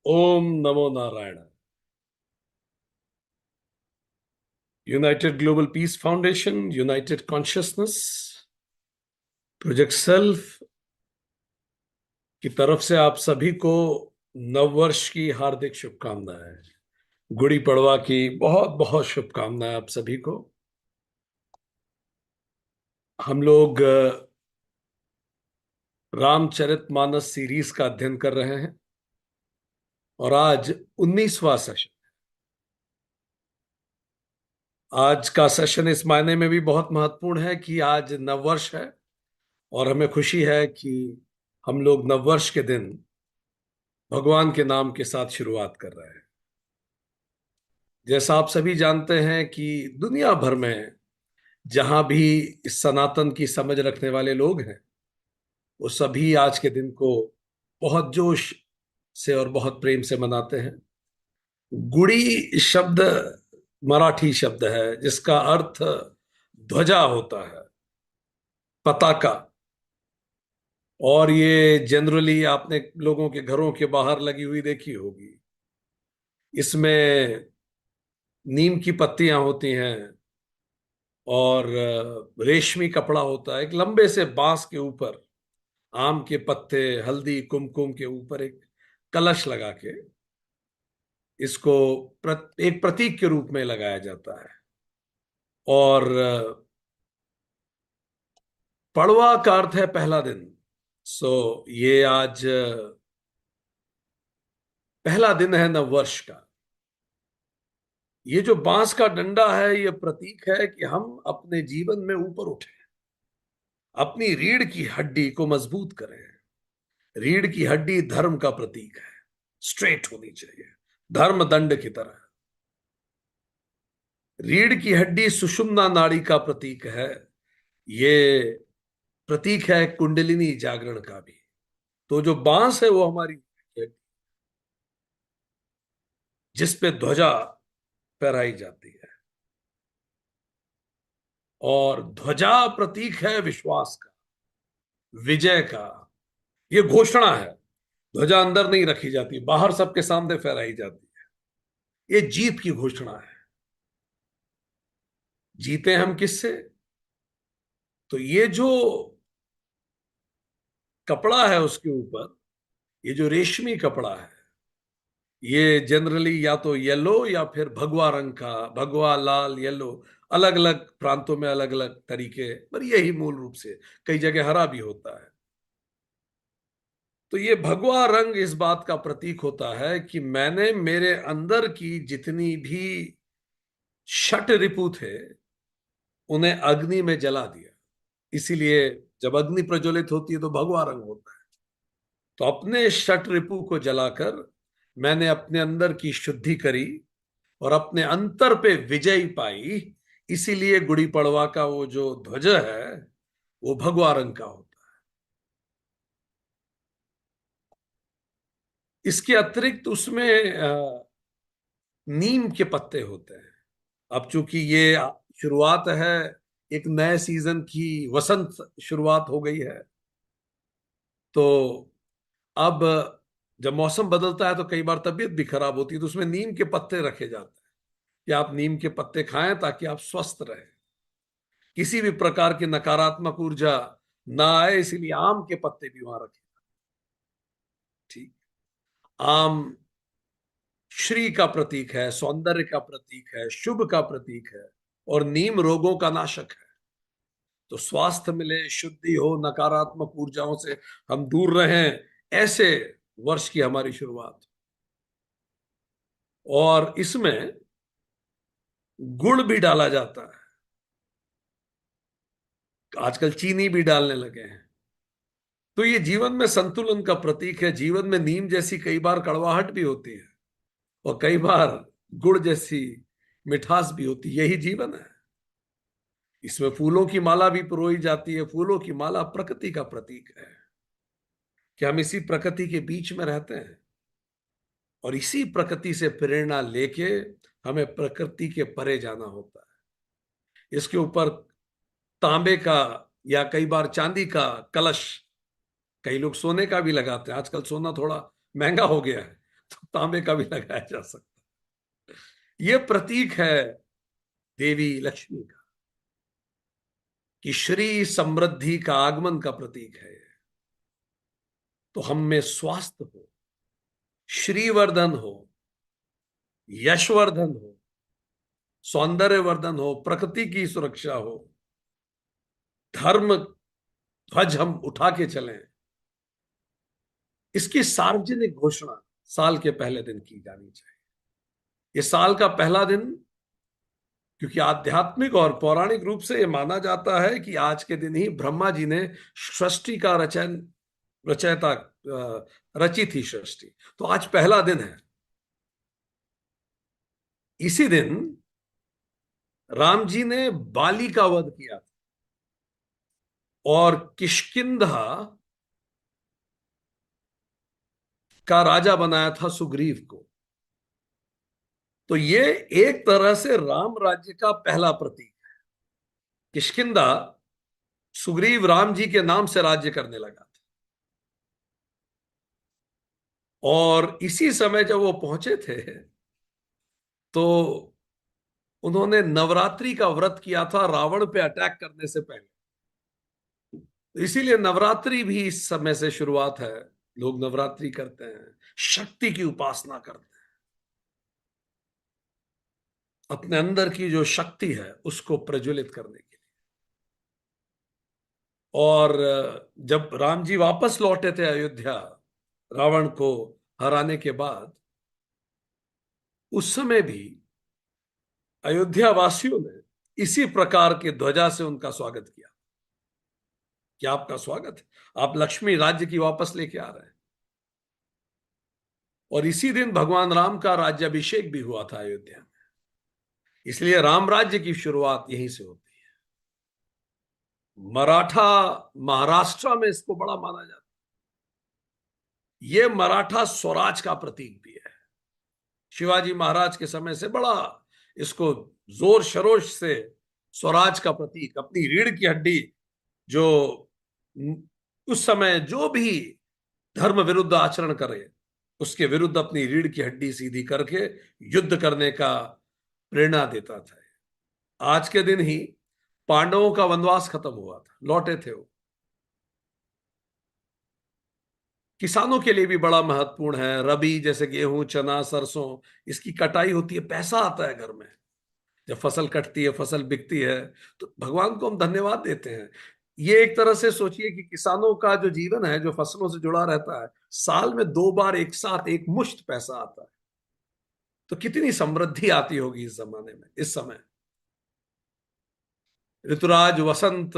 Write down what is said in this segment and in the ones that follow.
ओम नमो Narayan. United global peace foundation, United consciousness, project self की तरफ से आप सभी को नववर्ष की हार्दिक शुभकामनाएं। गुड़ी पड़वा की बहुत बहुत शुभकामनाएं आप सभी को। हम लोग रामचरितमानस सीरीज का अध्ययन कर रहे हैं और आज 19वां सेशन। आज का सेशन इस मायने में भी बहुत महत्वपूर्ण है कि आज नववर्ष है और हमें खुशी है कि हम लोग नववर्ष के दिन भगवान के नाम के साथ शुरुआत कर रहे हैं। जैसा आप सभी जानते हैं कि दुनिया भर में जहां भी इस सनातन की समझ रखने वाले लोग हैं, वो सभी आज के दिन को बहुत जोश से और बहुत प्रेम से मनाते हैं। गुड़ी शब्द मराठी शब्द है जिसका अर्थ ध्वजा होता है, पताका। और ये जनरली आपने लोगों के घरों के बाहर लगी हुई देखी होगी। इसमें नीम की पत्तियां होती हैं और रेशमी कपड़ा होता है। एक लंबे से बांस के ऊपर आम के पत्ते, हल्दी, कुमकुम के ऊपर एक कलश लगा के इसको एक प्रतीक के रूप में लगाया जाता है। और पड़वा का अर्थ है पहला दिन। सो ये आज पहला दिन है नववर्ष का। ये जो बांस का डंडा है, ये प्रतीक है कि हम अपने जीवन में ऊपर उठे, अपनी रीढ़ की हड्डी को मजबूत करें। रीढ़ की हड्डी धर्म का प्रतीक है, स्ट्रेट होनी चाहिए, धर्म दंड की तरह। रीढ़ की हड्डी सुषुम्ना नाड़ी का प्रतीक है। ये प्रतीक है कुंडलिनी जागरण का भी। तो जो बांस है वो हमारी, जिस पे ध्वजा फहराई जाती है। और ध्वजा प्रतीक है विश्वास का, विजय का। ये घोषणा है। ध्वजा अंदर नहीं रखी जाती, बाहर सबके सामने फहराई जाती है। ये जीत की घोषणा है। जीते हम किससे? तो ये जो कपड़ा है उसके ऊपर, ये जो रेशमी कपड़ा है, ये जनरली या तो येलो या फिर भगवा रंग का, भगवा, लाल, येलो, अलग अलग प्रांतों में अलग अलग तरीके, पर यही मूल रूप से कई जगह हरा भी होता है। तो ये भगवा रंग इस बात का प्रतीक होता है कि मैंने मेरे अंदर की जितनी भी षट रिपु थे उन्हें अग्नि में जला दिया। इसीलिए जब अग्नि प्रज्वलित होती है तो भगवा रंग होता है। तो अपने षट रिपु को जलाकर मैंने अपने अंदर की शुद्धि करी और अपने अंतर पे विजय पाई। इसीलिए गुड़ी पड़वा का वो जो ध्वज है वो भगवा रंग का होता है। इसके अतिरिक्त उसमें नीम के पत्ते होते हैं। अब चूंकि ये शुरुआत है एक नए सीजन की, वसंत शुरुआत हो गई है, तो अब जब मौसम बदलता है तो कई बार तबीयत भी खराब होती है, तो उसमें नीम के पत्ते रखे जाते हैं कि आप नीम के पत्ते खाएं ताकि आप स्वस्थ रहें, किसी भी प्रकार की नकारात्मक ऊर्जा ना आए। इसीलिए आम के पत्ते भी वहां रखे। ठीक। आम श्री का प्रतीक है, सौंदर्य का प्रतीक है, शुभ का प्रतीक है। और नीम रोगों का नाशक है। तो स्वास्थ्य मिले, शुद्धि हो, नकारात्मक ऊर्जाओं से हम दूर रहें, ऐसे वर्ष की हमारी शुरुआत। और इसमें गुड़ भी डाला जाता है। आजकल चीनी भी डालने लगे हैं। तो ये जीवन में संतुलन का प्रतीक है। जीवन में नीम जैसी कई बार कड़वाहट भी होती है और कई बार गुड़ जैसी मिठास भी होती है। यही जीवन है। इसमें फूलों की माला भी पिरोई जाती है। फूलों की माला प्रकृति का प्रतीक है कि हम इसी प्रकृति के बीच में रहते हैं और इसी प्रकृति से प्रेरणा लेके हमें प्रकृति के परे जाना होता है। इसके ऊपर तांबे का या कई बार चांदी का कलश, कई लोग सोने का भी लगाते हैं। आजकल सोना थोड़ा महंगा हो गया है, तांबे का भी लगाया जा सकता है। यह प्रतीक है देवी लक्ष्मी का, कि श्री समृद्धि का आगमन का प्रतीक है। तो हम में स्वास्थ्य हो, श्रीवर्धन हो, यशवर्धन हो, सौंदर्यवर्धन हो, प्रकृति की सुरक्षा हो, धर्म ध्वज हम उठा के चलें, इसकी सार्वजनिक घोषणा साल के पहले दिन की जानी चाहिए। ये साल का पहला दिन, क्योंकि आध्यात्मिक और पौराणिक रूप से यह माना जाता है कि आज के दिन ही ब्रह्मा जी ने सृष्टि का रचयिता रची थी सृष्टि। तो आज पहला दिन है। इसी दिन राम जी ने बाली का वध किया और किष्किंधा का राजा बनाया था सुग्रीव को। तो ये एक तरह से राम राज्य का पहला प्रतीक है। किष्किंधा सुग्रीव राम जी के नाम से राज्य करने लगा था। और इसी समय जब वो पहुंचे थे तो उन्होंने नवरात्रि का व्रत किया था रावण पे अटैक करने से पहले। इसीलिए नवरात्रि भी इस समय से शुरुआत है। लोग नवरात्रि करते हैं, शक्ति की उपासना करते हैं, अपने अंदर की जो शक्ति है उसको प्रज्वलित करने के लिए। और जब राम जी वापस लौटे थे अयोध्या रावण को हराने के बाद, उस समय भी अयोध्या वासियों ने इसी प्रकार के ध्वजा से उनका स्वागत किया कि आपका स्वागत है, आप लक्ष्मी राज्य की वापस लेके आ रहे हैं। और इसी दिन भगवान राम का राज्याभिषेक भी हुआ था अयोध्या में। इसलिए राम राज्य की शुरुआत यहीं से होती है। मराठा महाराष्ट्र में इसको बड़ा माना जाता है। यह मराठा स्वराज का प्रतीक भी है। शिवाजी महाराज के समय से बड़ा इसको जोर शरोश से स्वराज का प्रतीक, अपनी रीढ़ की हड्डी, जो उस समय जो भी धर्म विरुद्ध आचरण करे उसके विरुद्ध अपनी रीढ़ की हड्डी सीधी करके युद्ध करने का प्रेरणा देता था। आज के दिन ही पांडवों का वनवास खत्म हुआ था, लौटे थे वो। किसानों के लिए भी बड़ा महत्वपूर्ण है। रबी जैसे गेहूं, चना, सरसों, इसकी कटाई होती है, पैसा आता है घर में। जब फसल कटती है, फसल बिकती है, तो भगवान को हम धन्यवाद देते हैं। ये एक तरह से सोचिए कि किसानों का जो जीवन है, जो फसलों से जुड़ा रहता है, साल में 2 बार एक साथ एक मुश्त पैसा आता है। तो कितनी समृद्धि आती होगी इस जमाने में, इस समय। ऋतुराज वसंत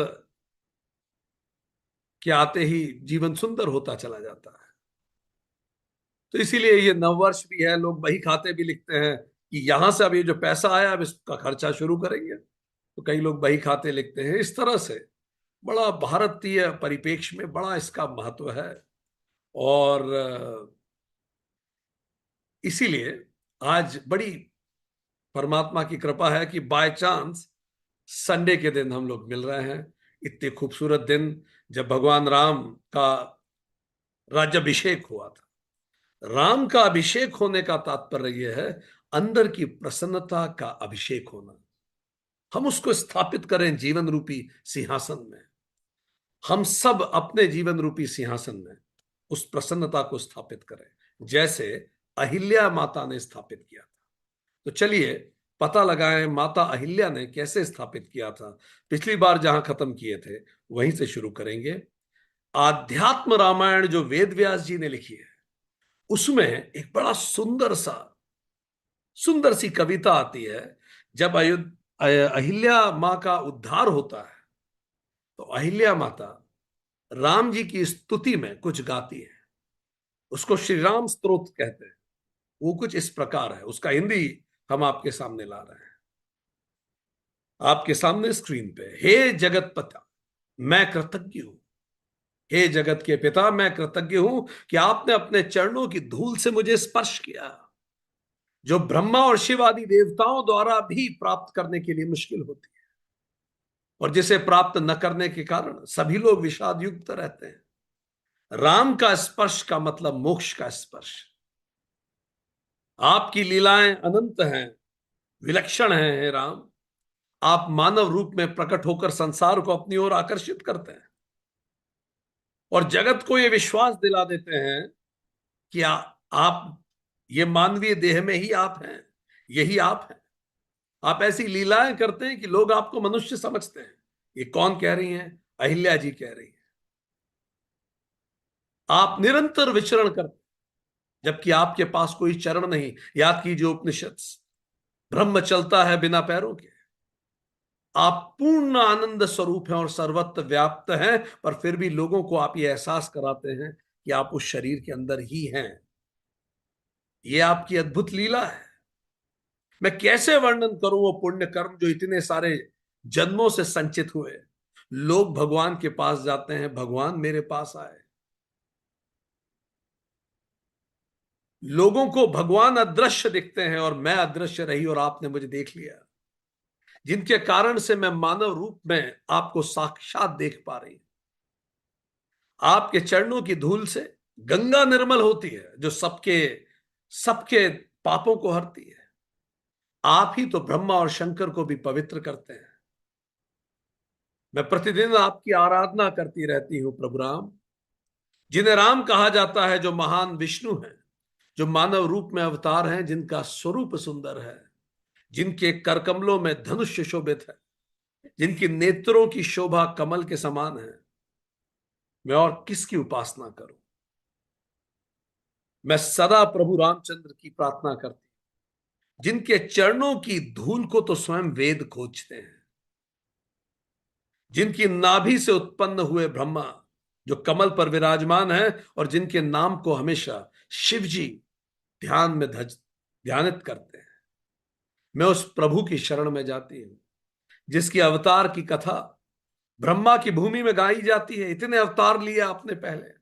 के आते ही जीवन सुंदर होता चला जाता है। तो इसीलिए ये नववर्ष भी है। लोग बही खाते भी लिखते हैं कि यहां से अब ये जो पैसा आया अब इसका खर्चा शुरू करेंगे। तो कई लोग बही खाते लिखते हैं। इस तरह से बड़ा भारतीय परिप्रेक्ष्य में बड़ा इसका महत्व है। और इसीलिए आज बड़ी परमात्मा की कृपा है कि बाय चांस संडे के दिन हम लोग मिल रहे हैं। इतने खूबसूरत दिन जब भगवान राम का राज्याभिषेक हुआ था। राम का अभिषेक होने का तात्पर्य यह है अंदर की प्रसन्नता का अभिषेक होना। हम उसको स्थापित करें जीवन रूपी सिंहासन में। हम सब अपने जीवन रूपी सिंहासन में उस प्रसन्नता को स्थापित करें, जैसे अहिल्या माता ने स्थापित किया था। तो चलिए पता लगाएं माता अहिल्या ने कैसे स्थापित किया था। पिछली बार जहां खत्म किए थे वहीं से शुरू करेंगे। आध्यात्म रामायण जो वेद व्यास जी ने लिखी है, उसमें एक बड़ा सुंदर सी कविता आती है। जब अहिल्या मां का उद्धार होता है तो अहिल्या माता राम जी की स्तुति में कुछ गाती है। उसको श्री राम स्तोत्र कहते हैं। वो कुछ इस प्रकार है। उसका हिंदी हम आपके सामने ला रहे हैं, आपके सामने स्क्रीन पे। हे जगत पिता, मैं कृतज्ञ हूं। हे जगत के पिता, मैं कृतज्ञ हूं कि आपने अपने चरणों की धूल से मुझे स्पर्श किया, जो ब्रह्मा और शिव आदि देवताओं द्वारा भी प्राप्त करने के लिए मुश्किल होती है, और जिसे प्राप्त न करने के कारण सभी लोग विषाद युक्त रहते हैं। राम का स्पर्श का मतलब मोक्ष का स्पर्श। आपकी लीलाएं अनंत हैं, विलक्षण हैं हे राम। आप मानव रूप में प्रकट होकर संसार को अपनी ओर आकर्षित करते हैं और जगत को यह विश्वास दिला देते हैं कि आप ये मानवीय देह में ही आप हैं, यही आप हैं। आप ऐसी लीलाएं करते हैं कि लोग आपको मनुष्य समझते हैं। ये कौन कह रही हैं? अहिल्या जी कह रही हैं। आप निरंतर विचरण करते हैं, जबकि आपके पास कोई चरण नहीं। याद कीजिए उपनिषद, ब्रह्म चलता है बिना पैरों के। आप पूर्ण आनंद स्वरूप हैं और सर्वत्र व्याप्त हैं, पर फिर भी लोगों को आप ये एहसास कराते हैं कि आप उस शरीर के अंदर ही हैं। ये आपकी अद्भुत लीला है। मैं कैसे वर्णन करूं वो पुण्य कर्म जो इतने सारे जन्मों से संचित हुए। लोग भगवान के पास जाते हैं, भगवान मेरे पास आए। लोगों को भगवान अदृश्य दिखते हैं और मैं अदृश्य रही और आपने मुझे देख लिया, जिनके कारण से मैं मानव रूप में आपको साक्षात देख पा रही हूं। आपके चरणों की धूल से गंगा निर्मल होती है, जो सबके सबके पापों को हरती है। आप ही तो ब्रह्मा और शंकर को भी पवित्र करते हैं। मैं प्रतिदिन आपकी आराधना करती रहती हूं प्रभु राम, जिन्हें राम कहा जाता है, जो महान विष्णु हैं, जो मानव रूप में अवतार हैं, जिनका स्वरूप सुंदर है, जिनके करकमलों में धनुष शोभित है, जिनकी नेत्रों की शोभा कमल के समान है। मैं और किसकी उपासना करूं? मैं सदा प्रभु रामचंद्र की प्रार्थना करती, जिनके चरणों की धूल को तो स्वयं वेद खोजते हैं, जिनकी नाभि से उत्पन्न हुए ब्रह्मा जो कमल पर विराजमान है, और जिनके नाम को हमेशा शिव जी ध्यान में ध्यानित करते हैं। मैं उस प्रभु की शरण में जाती हूं, जिसकी अवतार की कथा ब्रह्मा की भूमि में गाई जाती है। इतने अवतार लिए आपने पहले,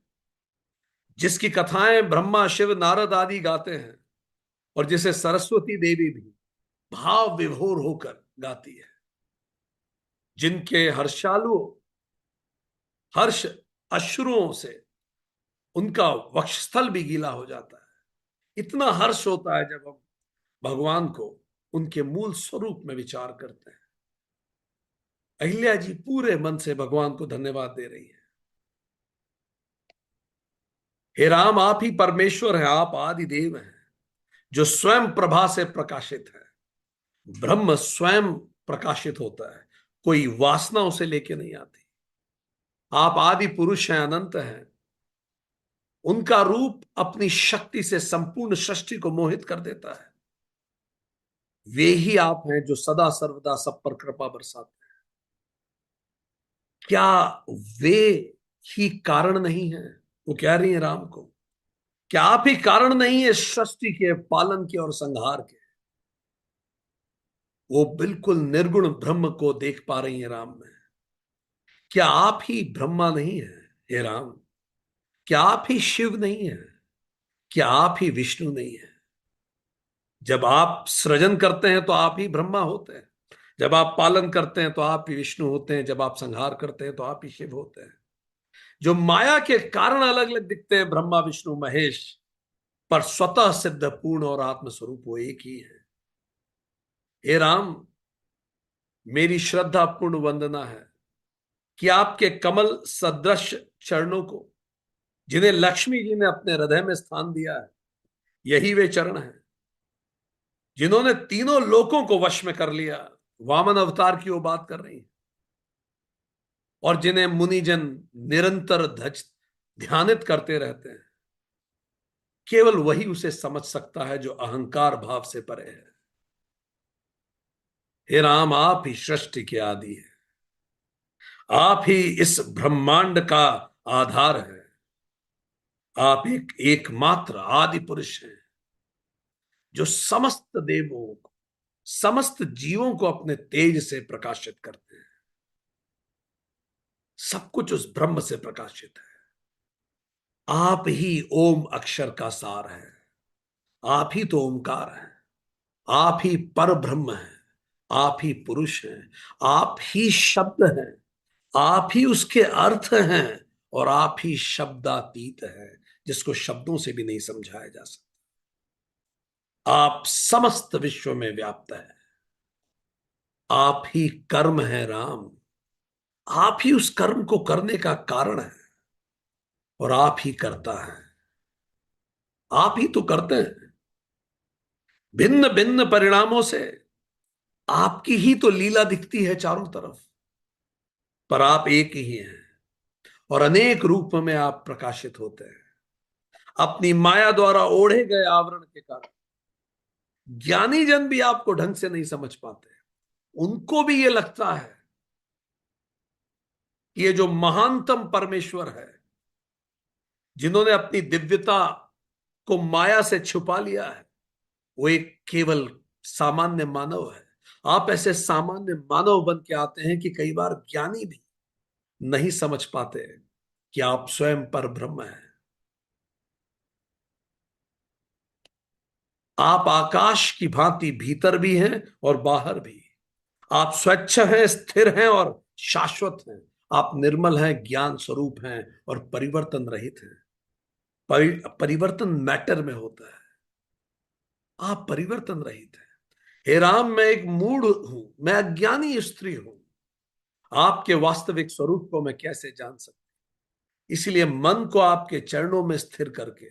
जिसकी कथाएं ब्रह्मा शिव नारद आदि गाते हैं, और जिसे सरस्वती देवी भी भाव विभोर होकर गाती है, जिनके हर्षालु हर्ष अश्रुओं से उनका वक्षस्थल भी गीला हो जाता है। इतना हर्ष होता है जब हम भगवान को उनके मूल स्वरूप में विचार करते हैं। अहिल्या जी पूरे मन से भगवान को धन्यवाद दे रही है। हे राम, आप ही परमेश्वर हैं, आप आदि देव हैं, जो स्वयं प्रभा से प्रकाशित है। ब्रह्म स्वयं प्रकाशित होता है, कोई वासना उसे लेके नहीं आती। आप आदि पुरुष हैं, अनंत हैं। उनका रूप अपनी शक्ति से संपूर्ण सृष्टि को मोहित कर देता है। वे ही आप हैं जो सदा सर्वदा सब पर कृपा बरसाते हैं। क्या वे ही कारण नहीं है? वो कह रही है राम को, क्या आप ही कारण नहीं है सृष्टि के पालन के और संहार के? वो बिल्कुल निर्गुण ब्रह्म को देख पा रही है राम में। क्या आप ही ब्रह्मा नहीं है हे राम? क्या आप ही शिव नहीं है? क्या आप ही विष्णु नहीं है? जब आप सृजन करते हैं तो आप ही ब्रह्मा होते हैं, जब आप पालन करते हैं तो आप ही विष्णु होते हैं, जब आप संहार करते हैं तो आप ही शिव होते हैं। जो माया के कारण अलग अलग दिखते हैं, ब्रह्मा विष्णु महेश, पर स्वतः सिद्ध पूर्ण और आत्मस्वरूप वो एक ही है। हे राम, मेरी श्रद्धा पूर्ण वंदना है कि आपके कमल सदृश चरणों को, जिन्हें लक्ष्मी जी ने अपने हृदय में स्थान दिया है, यही वे चरण हैं जिन्होंने तीनों लोकों को वश में कर लिया। वामन अवतार की वो बात कर रही है। और जिन्हें मुनिजन निरंतर धज ध्यानित करते रहते हैं। केवल वही उसे समझ सकता है जो अहंकार भाव से परे है। हे राम, आप ही सृष्टि के आदि है, आप ही इस ब्रह्मांड का आधार है। आप एक एकमात्र आदि पुरुष हैं, जो समस्त देवों को, समस्त जीवों को अपने तेज से प्रकाशित करते हैं। सब कुछ उस ब्रह्म से प्रकाशित है। आप ही ओम अक्षर का सार है। आप ही तो ओमकार है। आप ही पर ब्रह्म है। आप ही पुरुष हैं। आप ही शब्द हैं। आप ही उसके अर्थ हैं। और आप ही शब्दातीत हैं, जिसको शब्दों से भी नहीं समझाया जा सकता। आप समस्त विश्व में व्याप्त है। आप ही कर्म है राम। आप ही उस कर्म को करने का कारण है और आप ही करता है। आप ही तो करते हैं। भिन्न भिन्न परिणामों से आपकी ही तो लीला दिखती है चारों तरफ, पर आप एक ही हैं और अनेक रूप में आप प्रकाशित होते हैं। अपनी माया द्वारा ओढ़े गए आवरण के कारण ज्ञानी जन भी आपको ढंग से नहीं समझ पाते। उनको भी ये लगता है कि ये जो महानतम परमेश्वर है, जिन्होंने अपनी दिव्यता को माया से छुपा लिया है, वो एक केवल सामान्य मानव है। आप ऐसे सामान्य मानव बन के आते हैं कि कई बार ज्ञानी भी नहीं समझ पाते कि आप स्वयं पर ब्रह्म हैं। आप आकाश की भांति भीतर भी हैं और बाहर भी। आप स्वच्छ हैं, स्थिर हैं और शाश्वत हैं। आप निर्मल हैं, ज्ञान स्वरूप हैं और परिवर्तन रहित हैं। परिवर्तन मैटर में होता है। आप परिवर्तन रहित हैं। हे राम, मैं एक मूढ़ हूं, मैं अज्ञानी स्त्री हूं। आपके वास्तविक स्वरूप को मैं कैसे जान सकती। इसलिए मन को आपके चरणों में स्थिर करके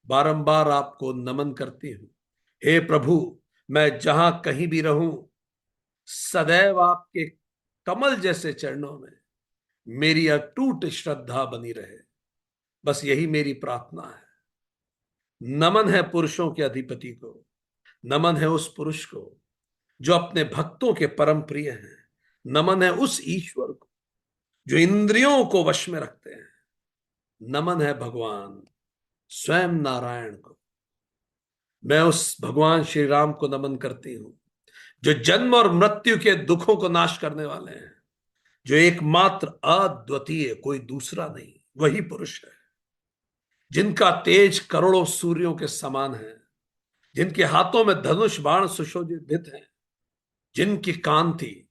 बारंबार आपको नमन करती हूं। हे प्रभु, मैं जहां कहीं भी रहूं, सदैव आपके कमल जैसे चरणों में मेरी अटूट श्रद्धा बनी रहे। बस यही मेरी प्रार्थना है। नमन है पुरुषों के अधिपति को। नमन है उस पुरुष को जो अपने भक्तों के परम प्रिय हैं। नमन है उस ईश्वर को जो इंद्रियों को वश में रखते हैं। नमन है भगवान स्वयं नारायण को। मैं उस भगवान श्री राम को नमन करती हूं जो जन्म और मृत्यु के दुखों को नाश करने वाले हैं, जो एकमात्र अद्वितीय, कोई दूसरा नहीं, वही पुरुष है, जिनका तेज करोड़ों सूर्यों के समान है, जिनके हाथों में धनुष बाण सुशोभित हैं, जिनकी कांति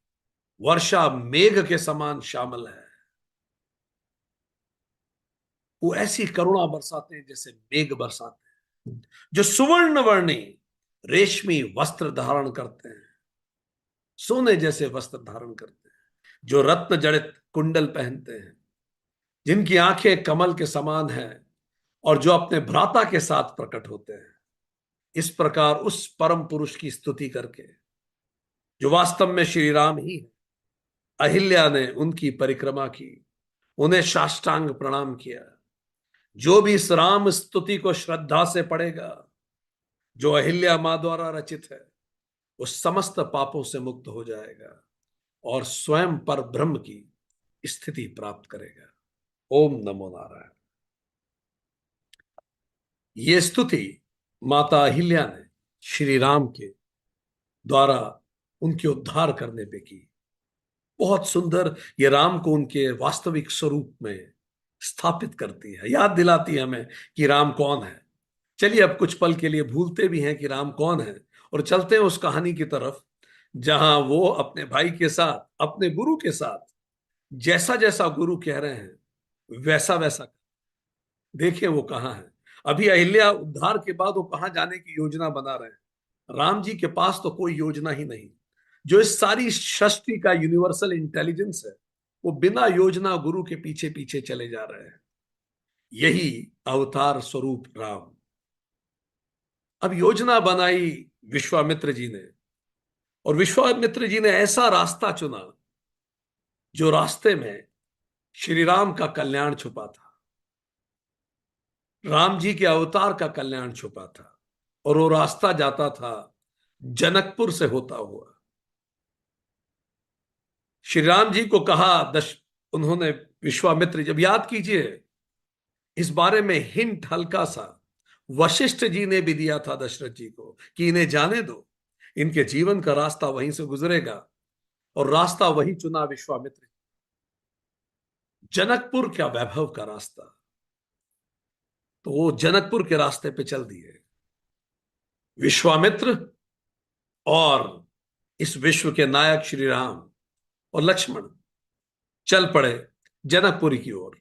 वर्षा मेघ के समान श्यामल है। वो ऐसी करुणा बरसाते हैं जैसे मेघ बरसाते हैं, जो सुवर्ण वर्णी रेशमी वस्त्र धारण करते हैं, सोने जैसे वस्त्र धारण करते हैं, जो रत्न जड़ित कुंडल पहनते हैं, जिनकी आंखें कमल के समान हैं और जो अपने भ्राता के साथ प्रकट होते हैं। इस प्रकार उस परम पुरुष की स्तुति करके, जो वास्तव में श्री राम ही है, अहिल्या ने उनकी परिक्रमा की, उन्हें साष्टांग प्रणाम किया। जो भी इस राम स्तुति को श्रद्धा से पढ़ेगा, जो अहिल्या मां द्वारा रचित है, वो समस्त पापों से मुक्त हो जाएगा और स्वयं पर ब्रह्म की स्थिति प्राप्त करेगा। ओम नमो नारायण। ये स्तुति माता अहिल्या ने श्री राम के द्वारा उनके उद्धार करने पे की। बहुत सुंदर ये राम को उनके वास्तविक स्वरूप में स्थापित करती है, याद दिलाती है हमें कि राम कौन है। चलिए अब कुछ पल के लिए भूलते भी हैं कि राम कौन है और चलते हैं उस कहानी की तरफ जहां वो अपने भाई के साथ, अपने गुरु के साथ, जैसा जैसा गुरु कह रहे हैं वैसा वैसा। देखिए वो कहाँ है। अभी अहिल्या उद्धार के बाद वो कहाँ जाने की योजना बना रहे हैं। राम जी के पास तो कोई योजना ही नहीं। जो इस सारी सृष्टि का यूनिवर्सल इंटेलिजेंस है, वो बिना योजना गुरु के पीछे पीछे चले जा रहे हैं। यही अवतार स्वरूप राम। अब योजना बनाई विश्वामित्र जी ने, और विश्वामित्र जी ने ऐसा रास्ता चुना जो रास्ते में श्री राम का कल्याण छुपा था, राम जी के अवतार का कल्याण छुपा था। और वो रास्ता जाता था जनकपुर से होता हुआ। श्री राम जी को कहा उन्होंने, विश्वामित्र, जब याद कीजिए इस बारे में हिंट हल्का सा वशिष्ठ जी ने भी दिया था दशरथ जी को कि इन्हें जाने दो, इनके जीवन का रास्ता वहीं से गुजरेगा। और रास्ता वही चुना विश्वामित्र। जनकपुर क्या वैभव का रास्ता। तो वो जनकपुर के रास्ते पे चल दिए। विश्वामित्र और इस विश्व के नायक श्री राम और लक्ष्मण चल पड़े जनकपुरी की ओर।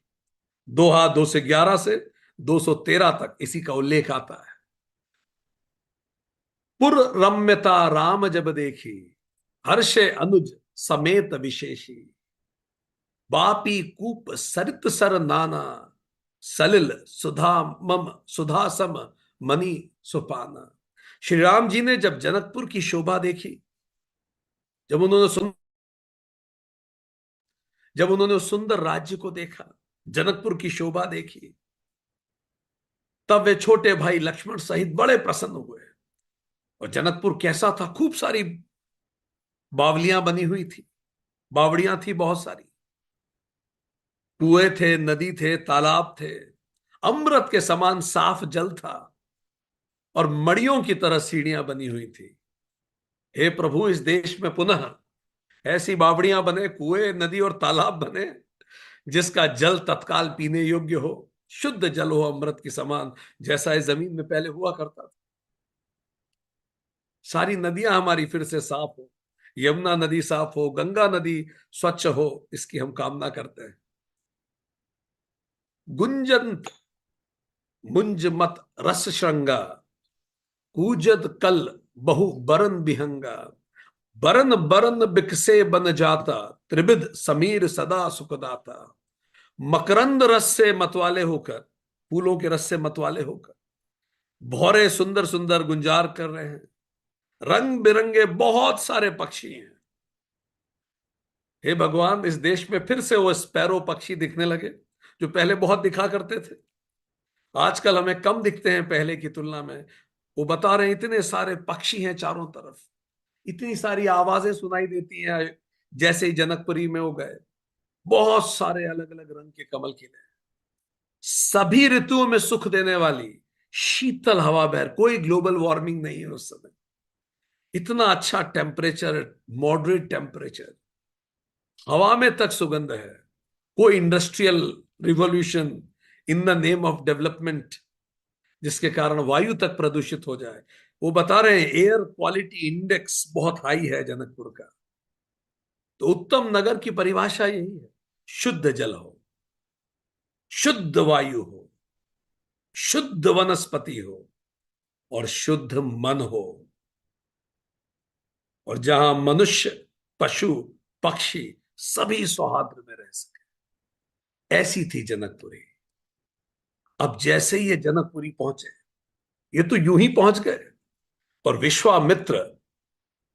दोहा 211 से 213 तक इसी का उल्लेख आता है। पुर रम्यता राम जब देखी, हर्षे अनुज समेत विशेषी। बापी कूप सरित सर नाना, सलिल सुधा मम सुधा सम मणि सुपाना। श्री राम जी ने जब जनकपुर की शोभा देखी, जब उन्होंने सुन जब उन्होंने उस सुंदर राज्य को देखा, जनकपुर की शोभा देखी, तब वे छोटे भाई लक्ष्मण सहित बड़े प्रसन्न हुए। और जनकपुर कैसा था? खूब सारी बावलियां बनी हुई थी, बावड़ियां थी बहुत सारी, कुएं थे, नदी थे, तालाब थे, अमृत के समान साफ जल था, और मड़ियों की तरह सीढ़ियां बनी हुई थी। हे प्रभु, इस देश में पुनः ऐसी बावड़ियां बने, कुएं, नदी और तालाब बने, जिसका जल तत्काल पीने योग्य हो, शुद्ध जल हो अमृत के समान, जैसा इस जमीन में पहले हुआ करता था। सारी नदियां हमारी फिर से साफ हो, यमुना नदी साफ हो, गंगा नदी स्वच्छ हो, इसकी हम कामना करते हैं। गुंजंत मुंज मत रस श्रृंगा, कूजद कल बहु बरन बिहंगा। बरन बरन बिकसे बन जाता, त्रिविध समीर सदा सुखदाता। मकरंद रस से मतवाले होकर, फूलों के रस से मतवाले होकर, भौरे सुंदर सुंदर गुंजार कर रहे हैं। रंग बिरंगे बहुत सारे पक्षी हैं। हे भगवान, इस देश में फिर से वो स्पैरो पक्षी दिखने लगे, जो पहले बहुत दिखा करते थे, आजकल हमें कम दिखते हैं पहले की तुलना में। वो बता रहे हैं इतने सारे पक्षी हैं चारों तरफ, इतनी सारी आवाजें सुनाई देती हैं, जैसे ही जनकपुरी में वो गए। बहुत सारे अलग अलग रंग के कमल खिले, सभी ऋतुओं में सुख देने वाली शीतल हवा बहर, कोई ग्लोबल वार्मिंग नहीं है उस समय, इतना अच्छा टेम्परेचर, मॉडरेट टेम्परेचर, हवा में तक सुगंध है। कोई industrial revolution in the name of development, जिसके कारण वायु तक प्रदूषित हो जाए। वो बता रहे हैं एयर क्वालिटी इंडेक्स बहुत हाई है जनकपुर का। तो उत्तम नगर की परिभाषा यही है, शुद्ध जल हो, शुद्ध वायु हो, शुद्ध वनस्पति हो, और शुद्ध मन हो, और जहां मनुष्य, पशु, पक्षी सभी सौहार्द में रह सके। ऐसी थी जनकपुरी। अब जैसे ही ये जनकपुरी पहुंचे, ये तो यूं ही पहुंच गए, और विश्वामित्र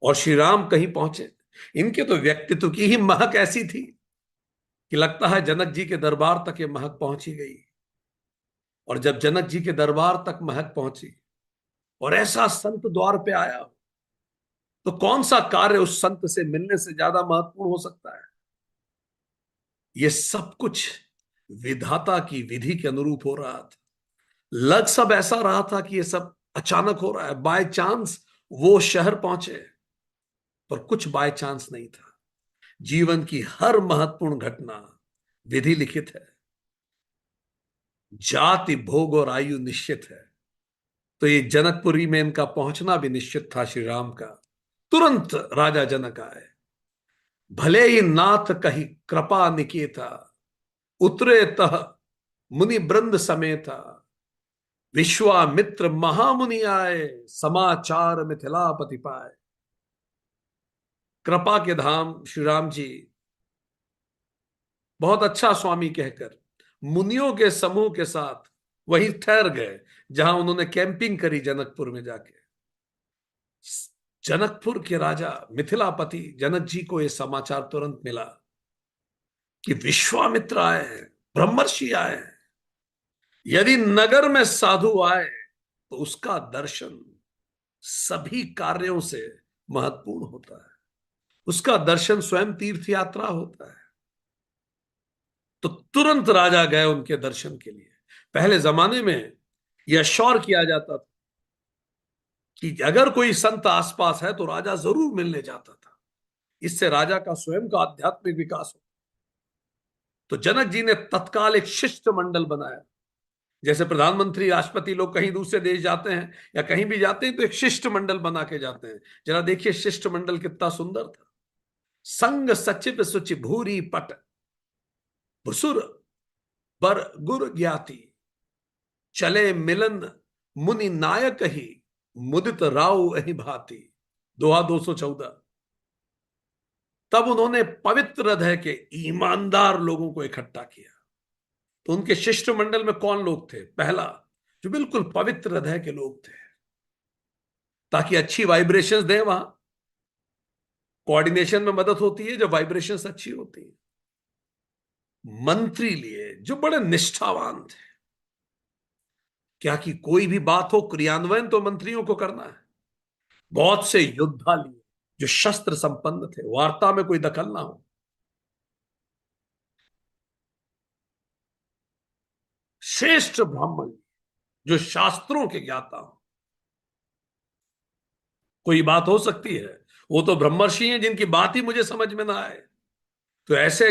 और श्री राम कहीं पहुंचे, इनके तो व्यक्तित्व की ही महक ऐसी थी कि लगता है जनक जी के दरबार तक ये महक पहुंची गई। और जब जनक जी के दरबार तक महक पहुंची और ऐसा संत द्वार पे आया, तो कौन सा कार्य उस संत से मिलने से ज्यादा महत्वपूर्ण हो सकता है? ये सब कुछ विधाता की विधि के अनुरूप हो रहा था। लग सब ऐसा रहा था कि ये सब अचानक हो रहा है, बाय चांस वो शहर पहुंचे, पर कुछ बाय चांस नहीं था। जीवन की हर महत्वपूर्ण घटना विधि लिखित है, जाति, भोग और आयु निश्चित है। तो ये जनकपुरी में इनका पहुंचना भी निश्चित था श्री राम का। तुरंत राजा जनक आए, भले ही नाथ कही कृपा निकेता, उतरे तह मुनि वृंद समेता। विश्वामित्र महामुनि आए, समाचार मिथिलापति पाए। कृपा के धाम श्री राम जी बहुत अच्छा स्वामी कहकर मुनियों के समूह के साथ वहीं ठहर गए, जहां उन्होंने कैंपिंग करी जनकपुर में जाके। जनकपुर के राजा मिथिलापति जनक जी को यह समाचार तुरंत मिला कि विश्वामित्र आए हैं, ब्रह्मर्षि आए हैं। यदि नगर में साधु आए तो उसका दर्शन सभी कार्यों से महत्वपूर्ण होता है, उसका दर्शन स्वयं तीर्थ यात्रा होता है। तो तुरंत राजा गए उनके दर्शन के लिए। पहले जमाने में यह श्योर किया जाता था कि अगर कोई संत आसपास है तो राजा जरूर मिलने जाता था, इससे राजा का स्वयं का आध्यात्मिक विकास हो। तो जनक जी ने तत्काल एक शिष्टमंडल बनाया। जैसे प्रधानमंत्री, राष्ट्रपति लोग कहीं दूसरे देश जाते हैं या कहीं भी जाते हैं तो एक शिष्टमंडल बना के जाते हैं। जरा देखिए शिष्टमंडल कितना सुंदर था। संग सचिव सुचि भूरी पट, भुसुर बर गुर ज्ञाति। चले मिलन मुनि नायक ही, मुदित राव अहि भांति, दोहा 214। तब उन्होंने पवित्र हृदय के ईमानदार लोगों को इकट्ठा किया। तो उनके शिष्टमंडल में कौन लोग थे? पहला, जो बिल्कुल पवित्र हृदय के लोग थे, ताकि अच्छी वाइब्रेशंस दें। वहां कोऑर्डिनेशन में मदद होती है जब वाइब्रेशंस अच्छी होती है। मंत्री लिए जो बड़े निष्ठावान थे, क्या कि कोई भी बात हो क्रियान्वयन तो मंत्रियों को करना है। बहुत से योद्धा लिए जो शस्त्र संपन्न थे, वार्ता में कोई दखल ना हो। श्रेष्ठ ब्राह्मण जो शास्त्रों के ज्ञाता हो। कोई बात हो सकती है, वो तो ब्रह्मर्षि हैं जिनकी बात ही मुझे समझ में ना आए। तो ऐसे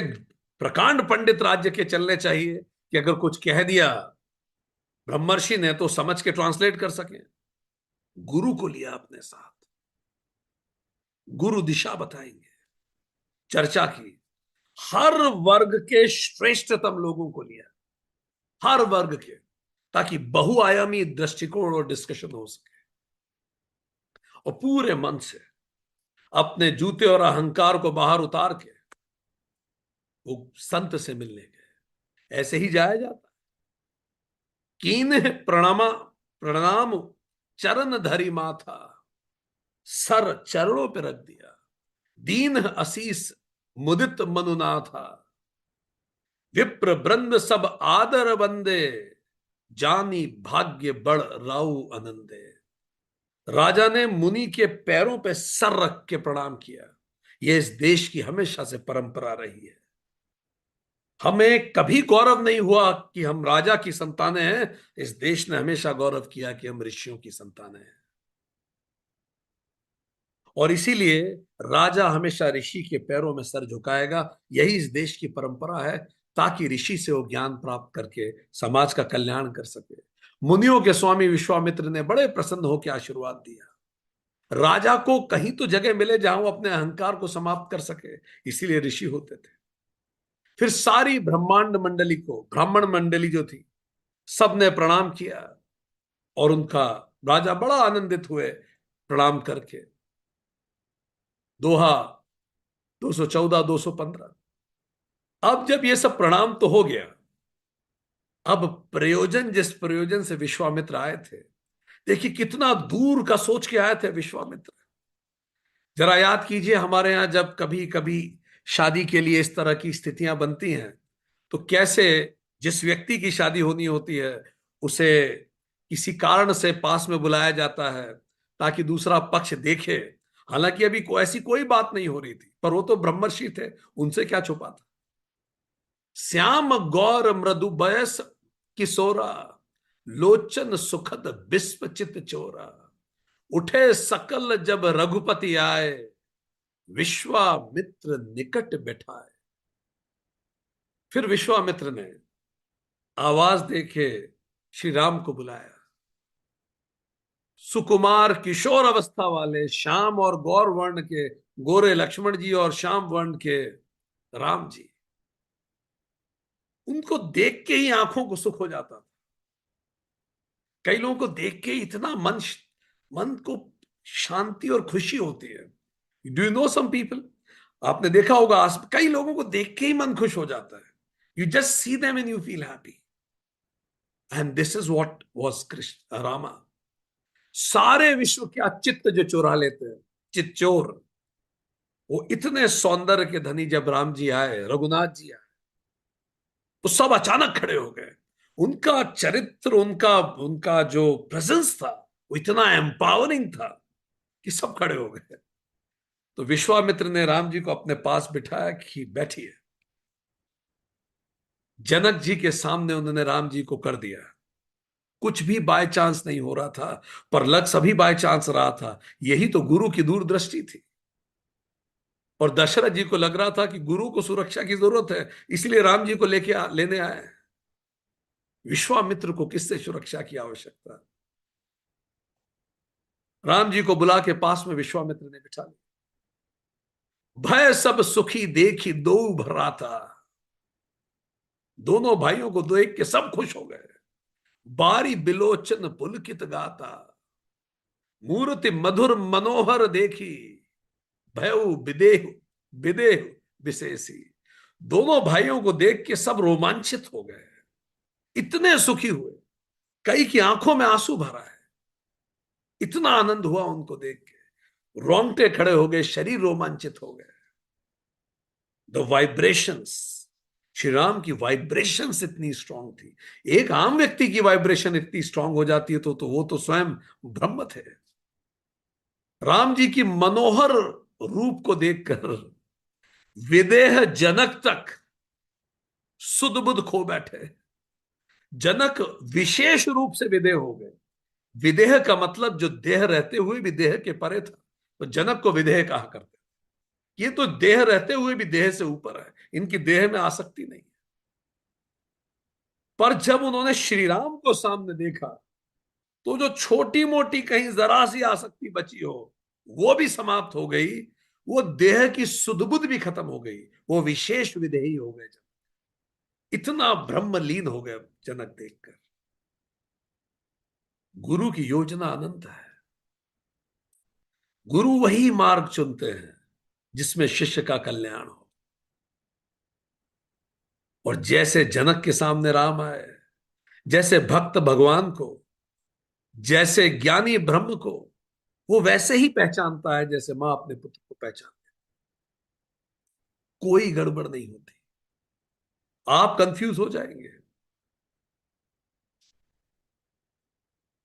प्रकांड पंडित राज्य के चलने चाहिए कि अगर कुछ कह दिया ब्रह्मर्षि ने तो समझ के ट्रांसलेट कर सके। गुरु को लिया अपने साथ, गुरु दिशा बताएंगे। चर्चा की, हर वर्ग के श्रेष्ठतम लोगों को लिया, हर वर्ग के, ताकि बहुआयामी दृष्टिकोण और डिस्कशन हो सके। और पूरे मन से अपने जूते और अहंकार को बाहर उतार के वो संत से मिलने गए। ऐसे ही जाया जाता। कीन प्रणमा प्रणाम चरण धरी माथा, सर चरणों पे रख दिया। दीन असीस मुदित मनुना था, विप्र वृंद सब आदर बंदे, जानी भाग्य बड़ राउ आनंदे। राजा ने मुनि के पैरों पे सर रख के प्रणाम किया। यह इस देश की हमेशा से परंपरा रही है। हमें कभी गौरव नहीं हुआ कि हम राजा की संतानें हैं। इस देश ने हमेशा गौरव किया कि हम ऋषियों की संतानें हैं। और इसीलिए राजा हमेशा ऋषि के पैरों में सर झुकाएगा। यही इस देश की परंपरा है, ताकि ऋषि से वो ज्ञान प्राप्त करके समाज का कल्याण कर सके। मुनियों के स्वामी विश्वामित्र ने बड़े प्रसन्न होकर आशीर्वाद दिया। राजा को कहीं तो जगह मिले जहां वो अपने अहंकार को समाप्त कर सके, इसीलिए ऋषि होते थे। फिर सारी ब्रह्मांड मंडली को, ब्राह्मण मंडली जो थी, सबने प्रणाम किया। और उनका राजा बड़ा आनंदित हुए प्रणाम करके। दोहा 214, 215। अब जब ये सब प्रणाम तो हो गया, अब प्रयोजन, जिस प्रयोजन से विश्वामित्र आए थे, देखिए कितना दूर का सोच के आए थे विश्वामित्र। जरा याद कीजिए, हमारे यहां जब कभी कभी शादी के लिए इस तरह की स्थितियां बनती हैं, तो कैसे जिस व्यक्ति की शादी होनी होती है उसे किसी कारण से पास में बुलाया जाता है, ताकि दूसरा पक्ष देखे। हालांकि अभी ऐसी कोई बात नहीं हो रही थी, पर वो तो ब्रह्मर्षि थे, उनसे क्या छुपा था। श्याम गौर मृदु बयस किशोरा, लोचन सुखद विश्व चित चोरा। उठे सकल जब रघुपति आए, विश्वामित्र निकट बैठाए। फिर विश्वामित्र ने आवाज देके श्री राम को बुलाया। सुकुमार किशोर अवस्था वाले श्याम और गौर वर्ण के गोरे लक्ष्मण जी और श्याम वर्ण के राम जी, उनको देख के ही आंखों को सुख हो जाता था। कई लोगों को देख के इतना मन मन को शांति और खुशी होती है। Do you know some people, आपने देखा होगा, कई लोगों को देख के ही मन खुश हो जाता है। You just see them and you feel happy. And this is what was Krishna Rama. सारे विश्व के चित्त जो चुरा लेते हैं, चित चोर, वो इतने सौंदर्य के धनी जब राम जी आए, रघुनाथ जी आए, तो सब अचानक खड़े हो गए। उनका चरित्र, उनका उनका जो प्रेजेंस था, वो इतना एम्पावरिंग था कि सब खड़े हो गए। तो विश्वामित्र ने राम जी को अपने पास बिठाया कि बैठिए। जनक जी के सामने उन्होंने राम जी को कर दिया। कुछ भी बाय चांस नहीं हो रहा था, पर लग सभी बाय चांस रहा था। यही तो गुरु की दूरदृष्टि थी। और दशरथ जी को लग रहा था कि गुरु को सुरक्षा की जरूरत है, इसलिए राम जी को लेने आए। विश्वामित्र को किससे सुरक्षा की आवश्यकता? राम जी को बुला के पास में विश्वामित्र ने बिठा लिया। भय सब सुखी देखी दो भरा था। दोनों भाइयों को देख के सब खुश हो गए। बारी बिलोचन पुलकित गाता, मूर्ति मधुर मनोहर देखी, भयउ विदेह विदेह विशेषी। दोनों भाइयों को देख के सब रोमांचित हो गए, इतने सुखी हुए, कई की आंखों में आंसू भरा है, इतना आनंद हुआ उनको देख के, रोंगटे खड़े हो गए, शरीर रोमांचित हो गए। द वाइब्रेशंस, श्री राम की वाइब्रेशंस इतनी स्ट्रांग थी। एक आम व्यक्ति की वाइब्रेशन इतनी स्ट्रांग हो जाती है तो वो तो स्वयं ब्रह्म थे। राम जी की मनोहर रूप को देखकर विदेह जनक तक सुध बुध खो बैठे। जनक विशेष रूप से विदेह हो गए। विदेह का मतलब जो देह रहते हुए भी देह के परे था, तो जनक को विदेह कहा करते। ये तो देह रहते हुए भी देह से ऊपर है, इनकी देह में आसक्ति नहीं। पर जब उन्होंने श्री राम को सामने देखा, तो जो छोटी मोटी कहीं जरा सी आसक्ति बची हो वो भी समाप्त हो गई। वो देह की सुधबुध भी खत्म हो गई, वो विशेष विदेही हो गए। इतना ब्रह्मलीन हो गए जनक देखकर। गुरु की योजना अनंत है। गुरु वही मार्ग चुनते हैं जिसमें शिष्य का कल्याण हो। और जैसे जनक के सामने राम आए, जैसे भक्त भगवान को, जैसे ज्ञानी ब्रह्म को, वो वैसे ही पहचानता है जैसे मां अपने पुत्र को पहचानती। कोई गड़बड़ नहीं होती। आप कंफ्यूज हो जाएंगे।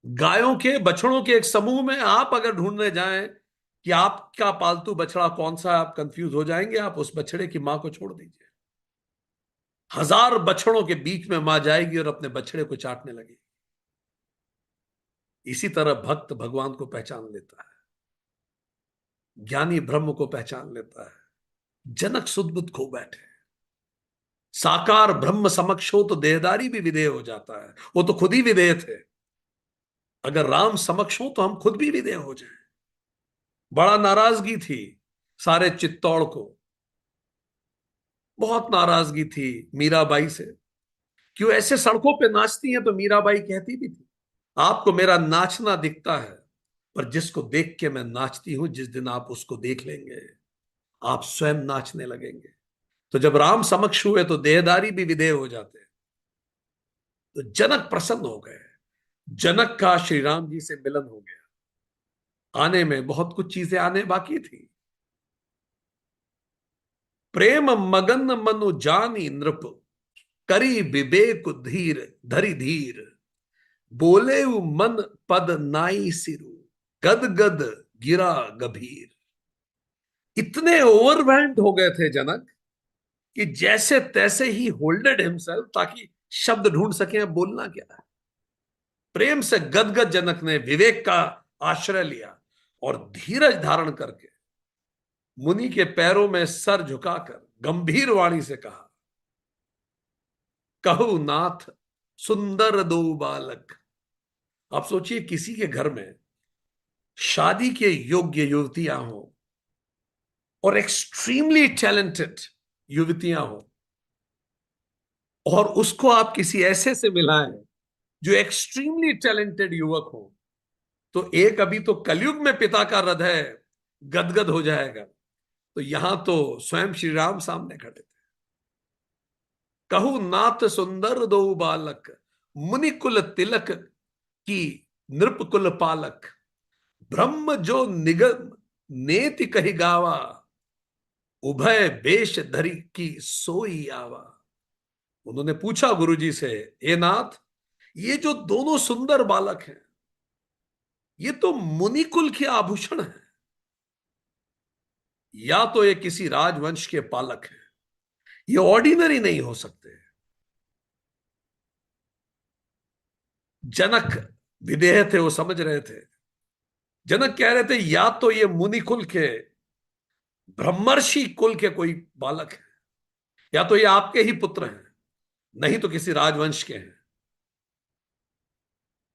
गायों के बछड़ों के एक समूह में आप अगर ढूंढने जाएं कि आपका पालतू बछड़ा कौन सा है, आप कंफ्यूज हो जाएंगे। आप उस बछड़े की मां को छोड़ दीजिए। हजार बछड़ों के बीच में मां जाएगी और अपने बछड़े को चाटने लगेगी। इसी तरह भक्त भगवान को पहचान लेता है, ज्ञानी ब्रह्म को पहचान लेता है। जनक सुदबुद खो बैठे। साकार ब्रह्म समक्ष हो तो देहदारी भी विधेय हो जाता है। वो तो खुद ही विधेय थे। अगर राम समक्ष हो तो हम खुद भी विधेय हो जाएं। बड़ा नाराजगी थी सारे चित्तौड़ को, बहुत नाराजगी थी मीराबाई से। क्यों ऐसे सड़कों पे नाचती हैं? तो मीराबाई कहती भी थी, आपको मेरा नाचना दिखता है, पर जिसको देख के मैं नाचती हूं, जिस दिन आप उसको देख लेंगे, आप स्वयं नाचने लगेंगे। तो जब राम समक्ष हुए तो देहदारी भी विधेय हो जाते हैं। तो जनक प्रसन्न हो गए। जनक का श्री राम जी से मिलन हो गया। आने में बहुत कुछ चीजें आने बाकी थी। प्रेम मगन मनु जानी नृप, करी विवेक धीर धरि धीर, बोले मन पद नाई सिरु, गद गद गिरा गभीर। इतने ओवरवेल्ड हो गए थे जनक कि जैसे तैसे ही होल्डेड हिमसेल्फ, ताकि शब्द ढूंढ सके बोलना क्या है। प्रेम से गदगद जनक ने विवेक का आश्रय लिया और धीरज धारण करके मुनि के पैरों में सर झुकाकर गंभीर वाणी से कहा, कहु नाथ सुंदर दो बालक। आप सोचिए, किसी के घर में शादी के योग्य युवतियां हो और एक्सट्रीमली टैलेंटेड युवतियां हो, और उसको आप किसी ऐसे से मिलाएं जो एक्सट्रीमली टैलेंटेड युवक हो, तो एक अभी तो कलयुग में पिता का हृदय गदगद हो जाएगा। तो यहां तो स्वयं श्री राम सामने खड़े थे। कहु नाथ सुंदर दो बालक, मुनि कुल तिलक की नृप कुल पालक, ब्रह्म जो निगम नेति कही गावा, उभय बेश धरी की सोई आवा। उन्होंने पूछा गुरुजी से, ए नाथ, ये जो दोनों सुंदर बालक हैं, ये तो मुनिकुल के आभूषण हैं, या तो ये किसी राजवंश के पालक हैं, ये ऑर्डिनरी नहीं हो सकते। जनक विदेह थे, वो समझ रहे थे। जनक कह रहे थे, या तो ये मुनिकुल के ब्रह्मर्षि कुल के कोई बालक है, या तो ये आपके ही पुत्र हैं, नहीं तो किसी राजवंश के हैं।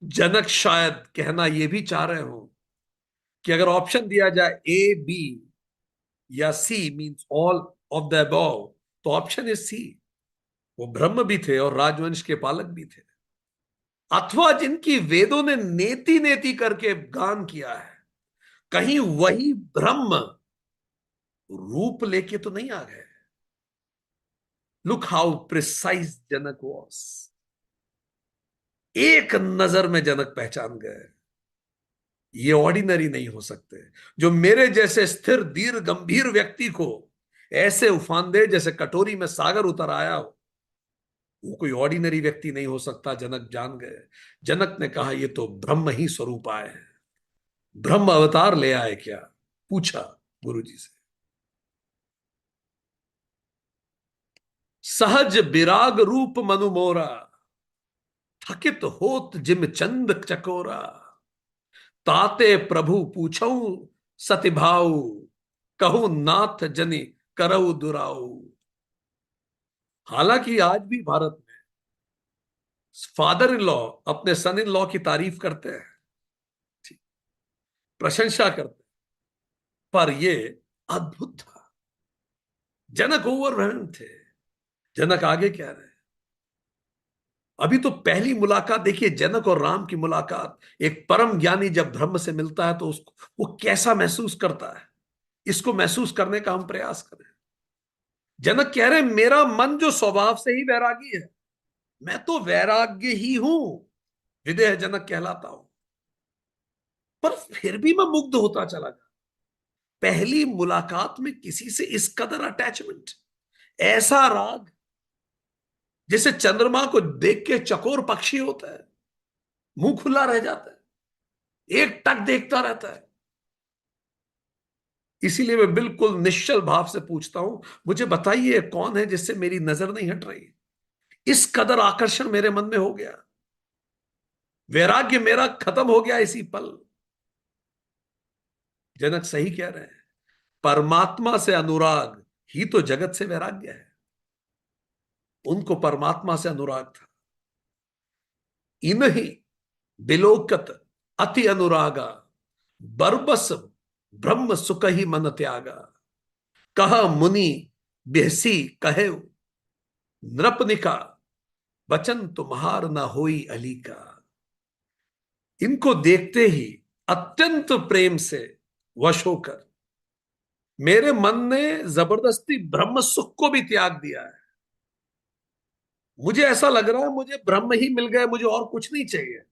जनक शायद कहना यह भी चाह रहे हो कि अगर ऑप्शन दिया जाए ए बी या C, means all of the above, तो ऑप्शन इज सी। वो ब्रह्म भी थे और राजवंश के पालक भी थे। अथवा जिनकी वेदों ने नेति नेति करके गान किया है, कहीं वही ब्रह्म रूप लेके तो नहीं आ गए। Look how precise Janak was. एक नजर में जनक पहचान गए, ये ऑर्डिनरी नहीं हो सकते। जो मेरे जैसे स्थिर धीर गंभीर व्यक्ति को ऐसे उफान दे जैसे कटोरी में सागर उतर आया हो, वो कोई ऑर्डिनरी व्यक्ति नहीं हो सकता। जनक जान गए। जनक ने कहा ये तो ब्रह्म ही स्वरूप आए हैं। ब्रह्म अवतार ले आए क्या, पूछा गुरु जी से। सहज विराग रूप मनु मोरा, थकित होत जिम चंद चकोरा। ताते प्रभु पूछऊ सतिभाऊ, कहू नाथ जनि करऊ दुराऊ। हालांकि आज भी भारत में फादर इन लॉ अपने सन इन लॉ की तारीफ करते हैं, प्रशंसा करते हैं, पर ये अद्भुत था। जनक ओवरवेल्म थे। जनक आगे क्या रहे। अभी तो पहली मुलाकात देखिए, जनक और राम की मुलाकात। एक परम ज्ञानी जब ब्रह्म से मिलता है तो उसको वो कैसा महसूस करता है, इसको महसूस करने का हम प्रयास करें। जनक कह रहे हैं मेरा मन जो स्वभाव से ही वैरागी है, मैं तो वैराग्य ही हूं, विदेह जनक कहलाता हूं, पर फिर भी मैं मुग्ध होता चला गया। पहली मुलाकात में किसी से इस कदर अटैचमेंट, ऐसा राग, जैसे चंद्रमा को देख के चकोर पक्षी होता है, मुंह खुला रह जाता है, एक टक देखता रहता है। इसीलिए मैं बिल्कुल निश्चल भाव से पूछता हूं, मुझे बताइए कौन है जिससे मेरी नजर नहीं हट रही। इस कदर आकर्षण मेरे मन में हो गया, वैराग्य मेरा खत्म हो गया इसी पल। जनक सही कह रहे हैं, परमात्मा से अनुराग ही तो जगत से वैराग्य है। उनको परमात्मा से अनुराग था। इन्हीं बिलोकत अति अनुरागा, बरबस ब्रह्म सुख ही मन त्यागा। कह मुनि बेहसी कहे नृपनिका, बचन तुम्हार न होई अली का। इनको देखते ही अत्यंत प्रेम से वश होकर मेरे मन ने जबरदस्ती ब्रह्म सुख को भी त्याग दिया है। मुझे ऐसा लग रहा है मुझे ब्रह्म ही मिल गए, मुझे और कुछ नहीं चाहिए।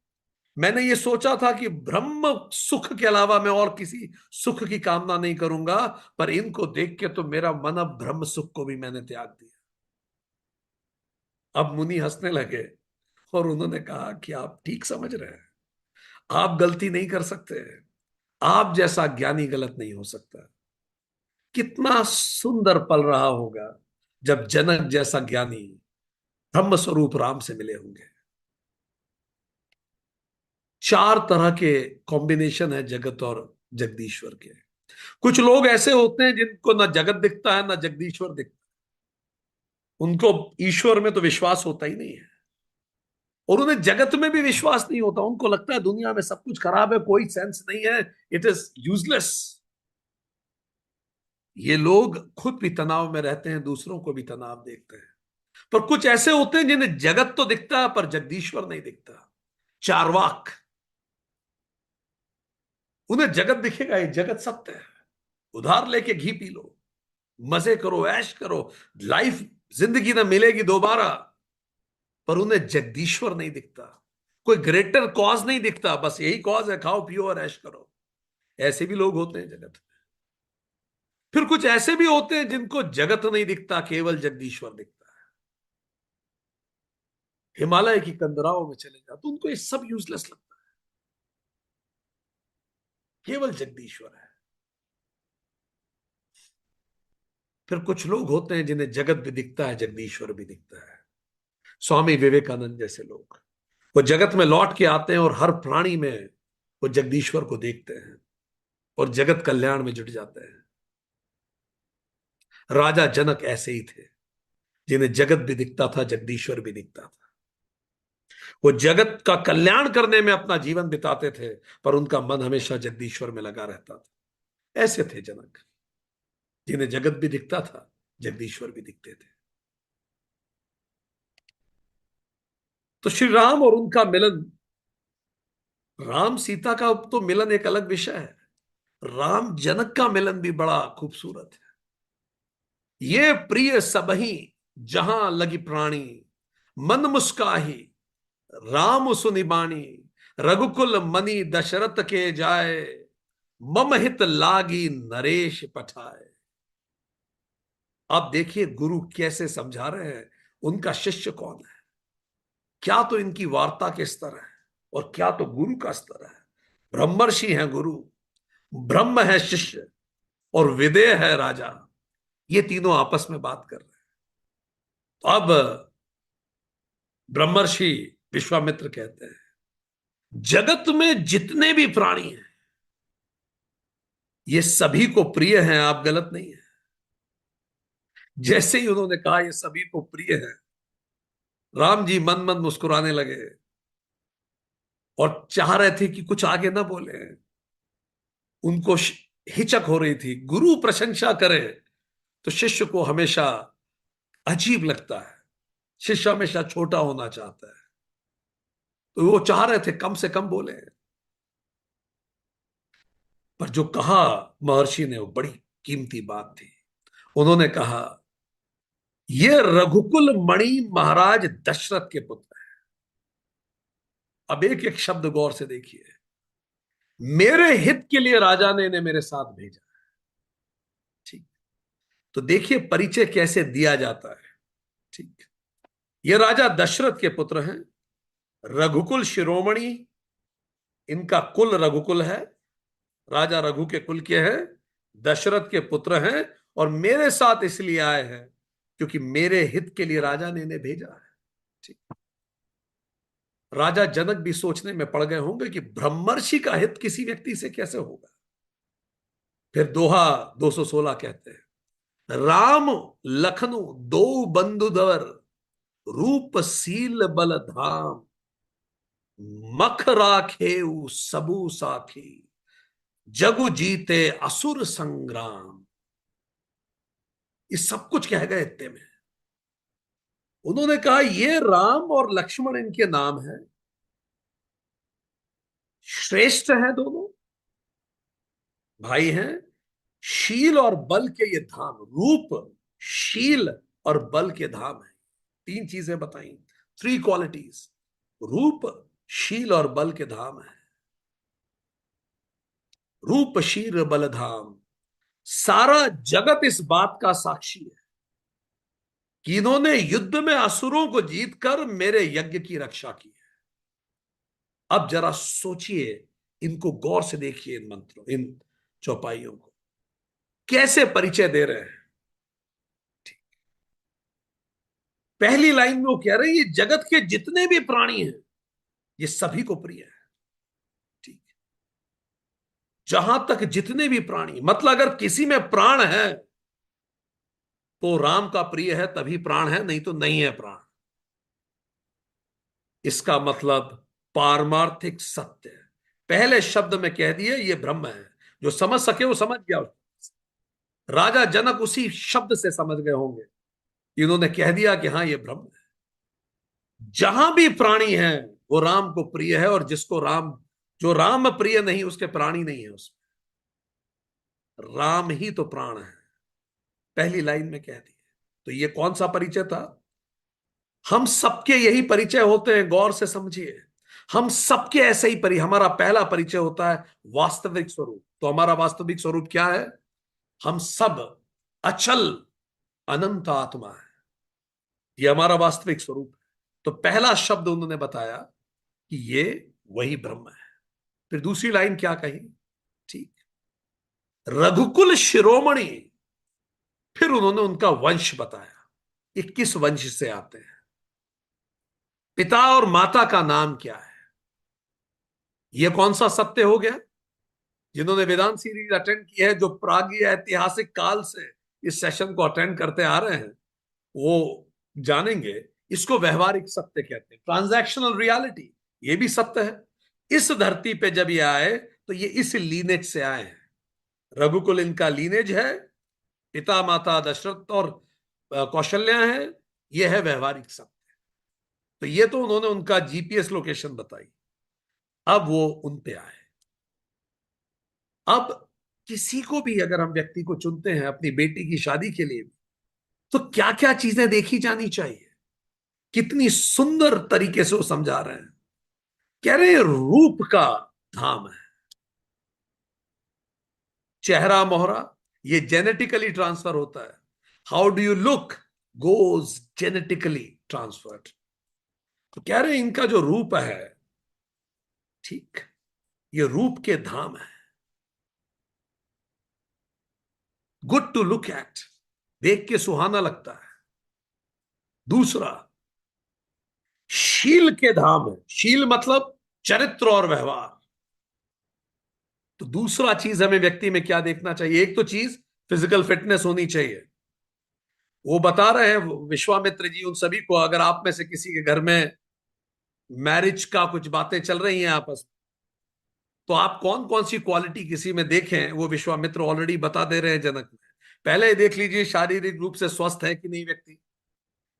मैंने ये सोचा था कि ब्रह्म सुख के अलावा मैं और किसी सुख की कामना नहीं करूंगा, पर इनको देख के तो मेरा मन अब ब्रह्म सुख को भी मैंने त्याग दिया। अब मुनि हंसने लगे और उन्होंने कहा कि आप ठीक समझ रहे हैं, आप गलती नहीं कर सकते, आप जैसा ज्ञानी गलत नहीं हो सकता। कितना सुंदर पल रहा होगा जब जनक जैसा ज्ञानी ब्रह्म स्वरूप राम से मिले होंगे। चार तरह के कॉम्बिनेशन है जगत और जगदीश्वर के। कुछ लोग ऐसे होते हैं जिनको ना जगत दिखता है ना जगदीश्वर दिखता है, उनको ईश्वर में तो विश्वास होता ही नहीं है, और उन्हें जगत में भी विश्वास नहीं होता। उनको लगता है दुनिया में सब कुछ खराब है, कोई सेंस नहीं है, इट इज यूजलेस। ये लोग खुद भी तनाव में रहते हैं, दूसरों को भी तनाव देखते हैं। पर कुछ ऐसे होते हैं जिन्हें जगत तो दिखता है पर जगदीश्वर नहीं दिखता। चारवाक, उन्हें जगत दिखेगा, ये जगत सत्य है, उधार लेके घी पी लो, मजे करो, ऐश करो, लाइफ जिंदगी ना मिलेगी दोबारा। पर उन्हें जगदीश्वर नहीं दिखता, कोई ग्रेटर कॉज नहीं दिखता, बस यही कॉज है, खाओ पियो और ऐश करो। ऐसे भी लोग होते हैं जगत में। फिर कुछ ऐसे भी होते हैं जिनको जगत नहीं दिखता, केवल जगदीश्वर दिखता है। हिमालय की कंदराओं में चले जाओ तो उनको ये सब यूजलेस लगता है, केवल जगदीश्वर है। फिर कुछ लोग होते हैं जिन्हें जगत भी दिखता है, जगदीश्वर भी दिखता है। स्वामी विवेकानंद जैसे लोग, वो जगत में लौट के आते हैं और हर प्राणी में वो जगदीश्वर को देखते हैं और जगत कल्याण में जुट जाते हैं। राजा जनक ऐसे ही थे, जिन्हें जगत भी दिखता था, जगदीश्वर भी दिखता था। वो जगत का कल्याण करने में अपना जीवन बिताते थे, पर उनका मन हमेशा जगदीश्वर में लगा रहता था। ऐसे थे जनक, जिन्हें जगत भी दिखता था, जगदीश्वर भी दिखते थे। तो श्री राम और उनका मिलन, राम सीता का तो मिलन एक अलग विषय है, राम जनक का मिलन भी बड़ा खूबसूरत है। ये प्रिय सबही जहां लगी प्राणी, मन मुस्काही राम सुनिबाणी, रघुकुल मनि दशरथ के जाए, मम हित लागी नरेश पठाए। आप देखिए गुरु कैसे समझा रहे हैं, उनका शिष्य कौन है। क्या तो इनकी वार्ता के स्तर है और क्या तो गुरु का स्तर है। ब्रह्मर्षि है गुरु, ब्रह्म है शिष्य और विदेह है राजा। ये तीनों आपस में बात कर रहे हैं। तो अब ब्रह्मर्षि विश्वामित्र कहते हैं, जगत में जितने भी प्राणी हैं ये सभी को प्रिय हैं, आप गलत नहीं है। जैसे ही उन्होंने कहा ये सभी को प्रिय है, राम जी मन मन मुस्कुराने लगे और चाह रहे थे कि कुछ आगे ना बोले। उनको हिचक हो रही थी। गुरु प्रशंसा करे तो शिष्य को हमेशा अजीब लगता है, शिष्य हमेशा छोटा होना चाहता है। तो वो चाह रहे थे कम से कम बोले, पर जो कहा महर्षि ने वो बड़ी कीमती बात थी। उन्होंने कहा, ये रघुकुल मणि महाराज दशरथ के पुत्र हैं। अब एक एक शब्द गौर से देखिए। मेरे हित के लिए राजा ने इन्हें मेरे साथ भेजा। ठीक, तो देखिए परिचय कैसे दिया जाता है। ठीक, ये राजा दशरथ के पुत्र हैं, रघुकुल शिरोमणि, इनका कुल रघुकुल है, राजा रघु के कुल के हैं, दशरथ के पुत्र हैं और मेरे साथ इसलिए आए हैं क्योंकि मेरे हित के लिए राजा ने इन्हें भेजा है। ठीक, राजा जनक भी सोचने में पड़ गए होंगे कि ब्रह्मर्षि का हित किसी व्यक्ति से कैसे होगा। फिर दोहा 216 कहते हैं, राम लखनु दो बंधुधर, रूप सील बल धाम, मख राखे सबू साखी, जगु जीते असुर संग्राम। ये सब कुछ कह गए इतने में। उन्होंने कहा ये राम और लक्ष्मण इनके नाम है, श्रेष्ठ हैं दोनों, भाई हैं, शील और बल के ये धाम, रूप शील और बल के धाम है। तीन चीजें बताई, थ्री क्वालिटीज, रूप शील और बल के धाम है। रूप शील बल धाम, सारा जगत इस बात का साक्षी है कि इन्होंने युद्ध में असुरों को जीतकर मेरे यज्ञ की रक्षा की है। अब जरा सोचिए, इनको गौर से देखिए, इन मंत्रों, इन चौपाइयों को कैसे परिचय दे रहे हैं। पहली लाइन में वो कह रहे हैं, ये जगत के जितने भी प्राणी हैं ये सभी को प्रिय है। ठीक, जहां तक जितने भी प्राणी, मतलब अगर किसी में प्राण है तो राम का प्रिय है तभी प्राण है, नहीं तो नहीं है प्राण। इसका मतलब पारमार्थिक सत्य है। पहले शब्द में कह दिए ये ब्रह्म है, जो समझ सके वो समझ गया। राजा जनक उसी शब्द से समझ गए होंगे, इन्होंने कह दिया कि हाँ ये ब्रह्म है। जहां भी प्राणी है वो राम को प्रिय है, और जिसको राम, जो राम प्रिय नहीं उसके प्राणी नहीं है उसमें। राम ही तो प्राण है, पहली लाइन में कह दिया। तो ये कौन सा परिचय था। हम सबके यही परिचय होते हैं, गौर से समझिए। हम सबके ऐसे ही हमारा पहला परिचय होता है वास्तविक स्वरूप। तो हमारा वास्तविक स्वरूप क्या है। हम सब अचल अनंत आत्मा है, ये हमारा वास्तविक स्वरूप है। तो पहला शब्द उन्होंने बताया कि ये वही ब्रह्म है। फिर दूसरी लाइन क्या कही। ठीक, रघुकुल शिरोमणि, फिर उन्होंने उनका वंश बताया, ये किस वंश से आते हैं, पिता और माता का नाम क्या है। यह कौन सा सत्य हो गया। जिन्होंने वेदांत सीरीज अटेंड की है, जो प्रागीय ऐतिहासिक काल से इस सेशन को अटेंड करते आ रहे हैं, वो जानेंगे इसको व्यवहारिक सत्य कहते हैं, ट्रांजैक्शनल रियलिटी। ये भी सत्य है। इस धरती पे जब ये आए तो ये इस लीनेज से आए हैं। रघुकुल इनका लीनेज है, पिता माता दशरथ और कौशल्या है। यह है व्यवहारिक सत्य। तो ये तो उन्होंने उनका जीपीएस लोकेशन बताई। अब वो उन पे आए। अब किसी को भी अगर हम व्यक्ति को चुनते हैं अपनी बेटी की शादी के लिए, तो क्या क्या चीजें देखी जानी चाहिए। कितनी सुंदर तरीके से वो समझा रहे हैं। कह रहे हैं रूप का धाम है। चेहरा मोहरा ये जेनेटिकली ट्रांसफर होता है। How do you look goes genetically transferred. तो कह रहे हैं इनका जो रूप है, ठीक, ये रूप के धाम है। गुड टू लुक एट, देख के सुहाना लगता है। दूसरा, शील के धाम है। शील मतलब चरित्र और व्यवहार। तो दूसरा चीज हमें व्यक्ति में क्या देखना चाहिए। एक तो चीज फिजिकल फिटनेस होनी चाहिए। वो बता रहे हैं विश्वामित्र जी उन सभी को, अगर आप में से किसी के घर में मैरिज का कुछ बातें चल रही हैं आपस में, तो आप कौन कौन सी क्वालिटी किसी में देखें, वो विश्वामित्र ऑलरेडी बता दे रहे हैं जनक में। पहले देख लीजिए शारीरिक रूप से स्वस्थ है कि नहीं व्यक्ति,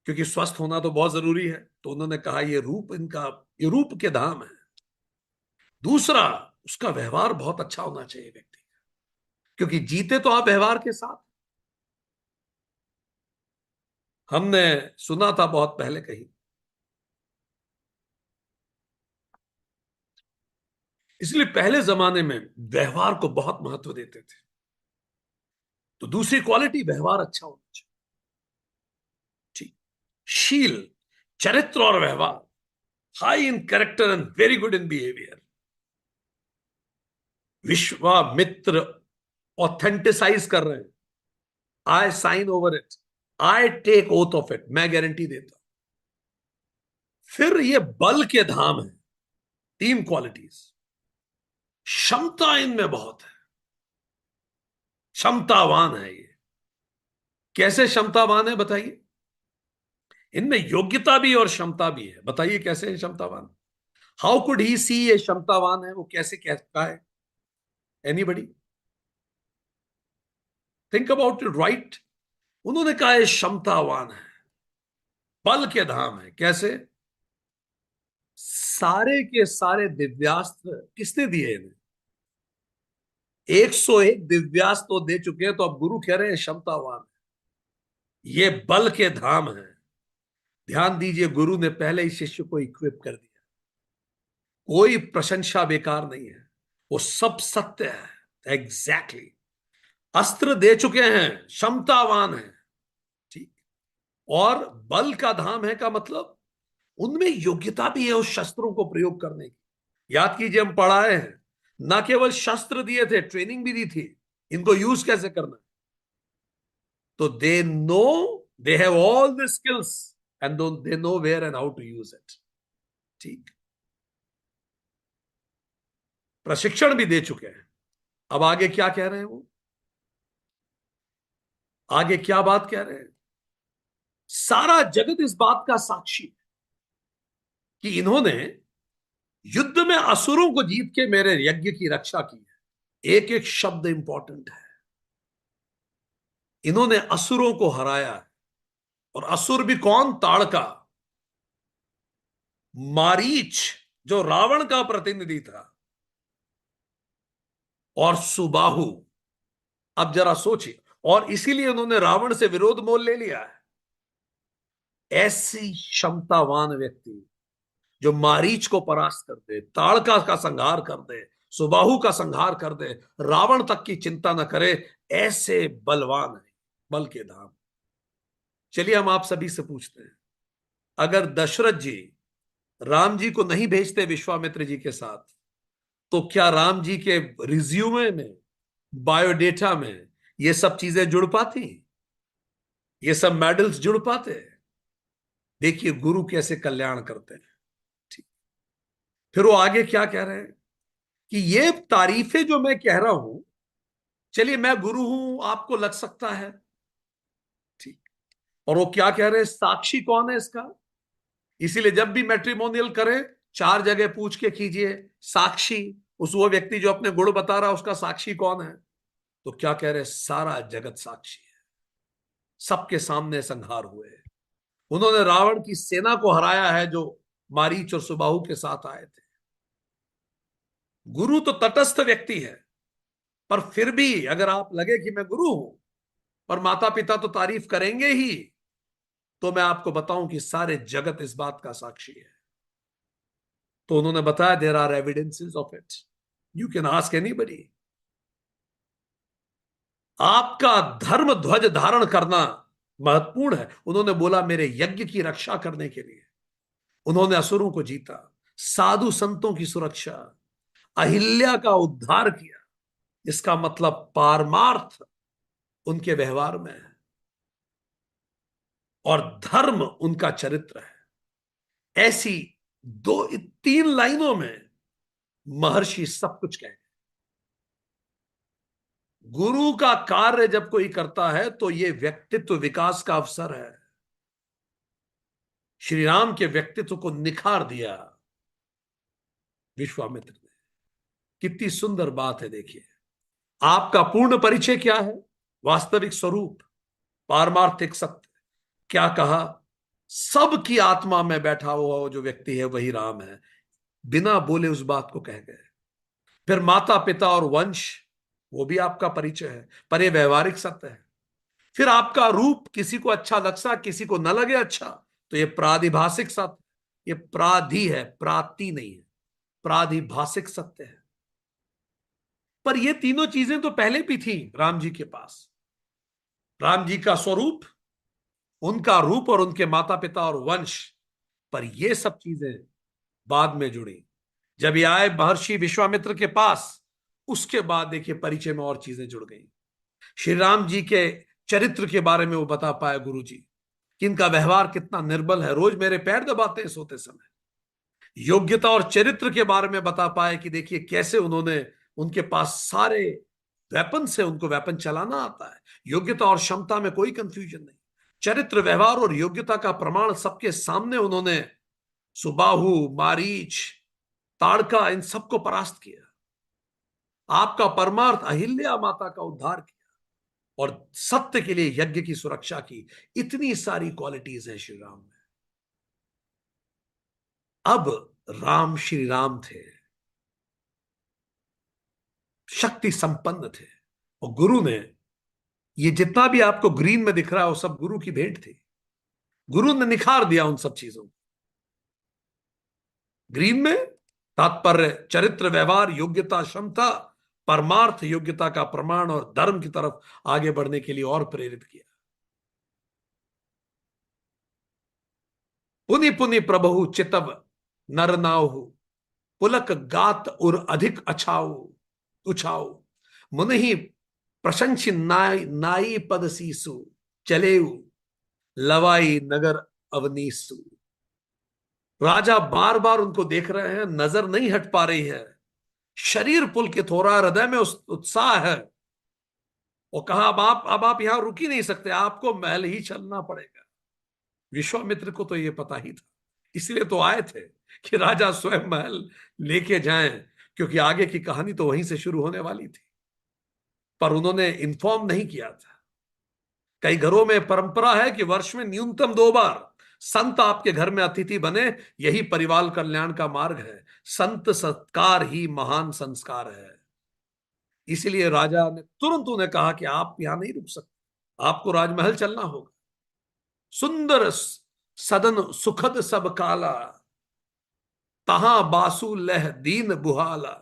क्योंकि स्वस्थ होना तो बहुत जरूरी है। तो उन्होंने कहा ये रूप इनका, ये रूप के धाम है। दूसरा, उसका व्यवहार बहुत अच्छा होना चाहिए व्यक्ति, क्योंकि जीते तो आप व्यवहार के साथ। हमने सुना था बहुत पहले कहीं, इसलिए पहले जमाने में व्यवहार को बहुत महत्व देते थे। तो दूसरी क्वालिटी व्यवहार अच्छा होना चाहिए। ठीक, शील, चरित्र और व्यवहार, high in character and very good in behaviour. Vishwamitra authenticise कर रहे हैं। I sign over it, I take oath of it, मैं गारंटी देता हूं। फिर ये बल के धाम है। तीन क्वालिटीज। क्षमता इनमें बहुत है, क्षमतावान है ये। कैसे क्षमतावान है बताइए। इनमें योग्यता भी और क्षमता भी है। बताइए कैसे है क्षमतावान। हाउ कुड ही सी ये क्षमतावान है, वो कैसे कहता है। Anybody think about it, right. उन्होंने कहा ये क्षमतावान है, बल के धाम है। कैसे। सारे के सारे दिव्यास्त्र किसने दिए इन्हें। 101 दिव्यास्त्र तो दे चुके हैं, तो अब गुरु कह रहे हैं क्षमतावान है, ये बल के धाम है। ध्यान दीजिए, गुरु ने पहले ही शिष्य को इक्विप कर दिया। कोई प्रशंसा बेकार नहीं है, वो सब सत्य है। Exactly exactly. अस्त्र दे चुके हैं, क्षमतावान है। ठीक। और बल का धाम है का मतलब उनमें योग्यता भी है उस शस्त्रों को प्रयोग करने की। याद कीजिए, हम पढ़ाए हैं, ना केवल शस्त्र दिए थे, ट्रेनिंग भी दी थी इनको यूज कैसे करना है। तो they know, they have all the skills and they know where and how to use it. ठीक, प्रशिक्षण भी दे चुके हैं। अब आगे क्या कह रहे हैं वो, आगे क्या बात कह रहे हैं। सारा जगत इस बात का साक्षी है कि इन्होंने युद्ध में असुरों को जीत के मेरे यज्ञ की रक्षा की है। एक एक शब्द इंपॉर्टेंट है। इन्होंने असुरों को हराया है। और असुर भी कौन, ताड़का, मारीच जो रावण का प्रतिनिधि था, और सुबाहु। अब जरा सोचिए, और इसीलिए उन्होंने रावण से विरोध मोल ले लिया है। ऐसी क्षमतावान व्यक्ति जो मारीच को परास्त कर दे, ताड़का का संहार कर दे, सुबाहु का संहार कर दे, रावण तक की चिंता न करे, ऐसे बलवान है, बल के धाम। चलिए हम आप सभी से पूछते हैं, अगर दशरथ जी राम जी को नहीं भेजते विश्वामित्र जी के साथ, तो क्या राम जी के रिज्यूमे में, बायोडेटा में ये सब चीजें जुड़ पाती, ये सब मेडल्स जुड़ पाते। देखिए गुरु कैसे कल्याण करते हैं। ठीक। फिर वो आगे क्या कह रहे हैं कि ये तारीफें जो मैं कह रहा हूं, चलिए मैं गुरु हूं आपको लग सकता है। ठीक। और वो क्या कह रहे हैं, साक्षी कौन है इसका। इसीलिए जब भी मैट्रिमोनियल करें, चार जगह पूछ के कीजिए, साक्षी, उस वो व्यक्ति जो अपने गुण बता रहा है उसका साक्षी कौन है। तो क्या कह रहे हैं, सारा जगत साक्षी है, सबके सामने संहार हुए। उन्होंने रावण की सेना को हराया है जो मारीच और सुबाहु के साथ आए थे। गुरु तो तटस्थ व्यक्ति है, पर फिर भी अगर आप लगे कि मैं गुरु हूं और माता पिता तो तारीफ करेंगे ही, तो मैं आपको बताऊं कि सारे जगत इस बात का साक्षी है। तो उन्होंने बताया there are evidences of it, you can ask anybody. आपका धर्म ध्वज धारण करना महत्वपूर्ण है। उन्होंने बोला मेरे यज्ञ की रक्षा करने के लिए उन्होंने असुरों को जीता, साधु संतों की सुरक्षा, अहिल्या का उद्धार किया। इसका मतलब पारमार्थ उनके व्यवहार में है और धर्म उनका चरित्र है। ऐसी दो तीन लाइनों में महर्षि सब कुछ कह गए। गुरु का कार्य जब कोई करता है तो यह व्यक्तित्व विकास का अवसर है। श्री राम के व्यक्तित्व को निखार दिया विश्वामित्र ने। कितनी सुंदर बात है, देखिए। आपका पूर्ण परिचय क्या है? वास्तविक स्वरूप, पारमार्थिक सत्य। क्या कहा? सबकी आत्मा में बैठा हुआ जो व्यक्ति है वही राम है। बिना बोले उस बात को कह गए। फिर माता पिता और वंश, वो भी आपका परिचय है, पर यह व्यवहारिक सत्य है। फिर आपका रूप, किसी को अच्छा लगता किसी को न लगे अच्छा, तो यह प्रादिभाषिक सत्य, ये प्राधि है, प्राति नहीं है, प्रादिभाषिक सत्य है। पर ये तीनों चीजें तो पहले भी थी राम जी के पास। राम जी का स्वरूप, उनका रूप और उनके माता पिता और वंश, पर ये सब चीजें बाद में जुड़ी। जब ये आए महर्षि विश्वामित्र के पास, उसके बाद देखिए परिचय में और चीजें जुड़ गई। श्री राम जी के चरित्र के बारे में वो बता पाए गुरु जी कि इनका व्यवहार कितना निर्बल है, रोज मेरे पैर दबाते हैं सोते समय। योग्यता और चरित्र के बारे में बता पाए कि देखिए कैसे उन्होंने, उनके पास सारे वेपन से उनको वेपन चलाना आता है। योग्यता और क्षमता में कोई कंफ्यूजन नहीं। चरित्र, व्यवहार और योग्यता का प्रमाण सबके सामने उन्होंने सुबाहु, मारीच, ताड़का, इन सबको परास्त किया। आपका परमार्थ अहिल्या माता का उद्धार किया और सत्य के लिए यज्ञ की सुरक्षा की। इतनी सारी क्वालिटीज है श्री राम में। अब राम श्री राम थे, शक्ति संपन्न थे, और गुरु ने, ये जितना भी आपको ग्रीन में दिख रहा है वो सब गुरु की भेंट थी। गुरु ने निखार दिया उन सब चीजों को। ग्रीन में तात्पर्य चरित्र, व्यवहार, योग्यता, क्षमता, परमार्थ, योग्यता का प्रमाण और धर्म की तरफ आगे बढ़ने के लिए और प्रेरित किया। पुनि पुनि प्रभु चितव नर नाहु, पुलक गात उर अधिक अछाऊ उछाऊ, मुन ही प्रशंसि नाई नाई पद सीसु, चलेऊ लवाई नगर अवनीसु। राजा बार बार उनको देख रहे हैं, नजर नहीं हट पा रही है, शरीर पुलकित हो रहा है, हृदय में उत्साह है। और कहा अब आप यहां रुक ही नहीं सकते, आपको महल ही चलना पड़ेगा। विश्वामित्र को तो यह पता ही था, इसलिए तो आए थे कि राजा स्वयं महल लेके जाएं, क्योंकि आगे की कहानी तो वहीं से शुरू होने वाली थी। पर उन्होंने इन्फॉर्म नहीं किया था। कई घरों में परंपरा है कि वर्ष में न्यूनतम 2 बार संत आपके घर में अतिथि बने, यही परिवार कल्याण का मार्ग है। संत सत्कार ही महान संस्कार है। इसीलिए राजा ने तुरंत उन्हें कहा कि आप यहां नहीं रुक सकते, आपको राजमहल चलना होगा। सुंदर सदन सुखद सब काला, तहां बासु लह दीन बुहाला,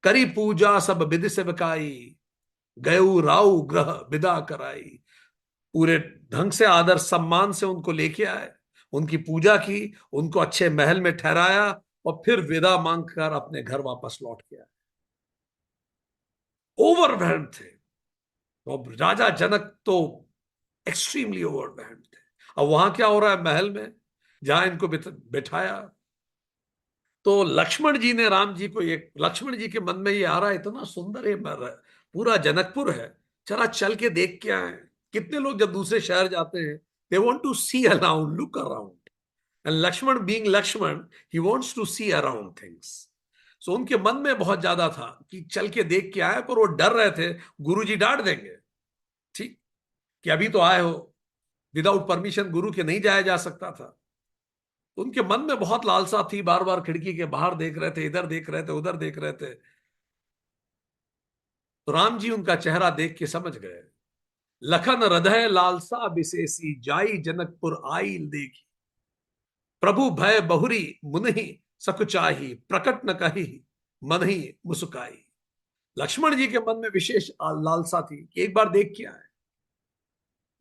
करी पूजा सब विधि सेवकाई, गयु राउ ग्रह विदा कराई। पूरे ढंग से आदर सम्मान से उनको लेके आए, उनकी पूजा की, उनको अच्छे महल में ठहराया और फिर विदा मांगकर अपने घर वापस लौट गया। ओवरवेल्ड थे। तो राजा जनक तो एक्सट्रीमली ओवरवेल्ड थे। अब वहां क्या हो रहा है महल में, जहां इनको बिठाया, तो लक्ष्मण जी ने राम जी को, एक लक्ष्मण जी के मन में ये आ रहा है, इतना सुंदर है पूरा जनकपुर है, चला चल के देख के आए। कितने लोग जब दूसरे शहर जाते हैं, they want to see around, look around. And Lakshman being Lakshman, he wants to see around things. So उनके मन में बहुत ज्यादा था कि चल के देख के आए, पर वो डर रहे थे गुरुजी डांट देंगे। ठीक, कि अभी तो आए हो, विदाउट परमिशन गुरु के नहीं जाया जा सकता था। तो उनके मन में बहुत लालसा थी, बार बार खिड़की के बाहर देख रहे थे, इधर देख रहे थे, उधर देख रहे थे। तो राम जी उनका चेहरा देख के समझ गए। लखन हृदय लालसा विशेषी, जाई जनकपुर आइल देखी। प्रभु भय बहुरी मुनहि सकुचाही, प्रकट न कही मन ही मुस्काई। लक्ष्मण जी के मन में विशेष लालसा थी कि एक बार देख के आए।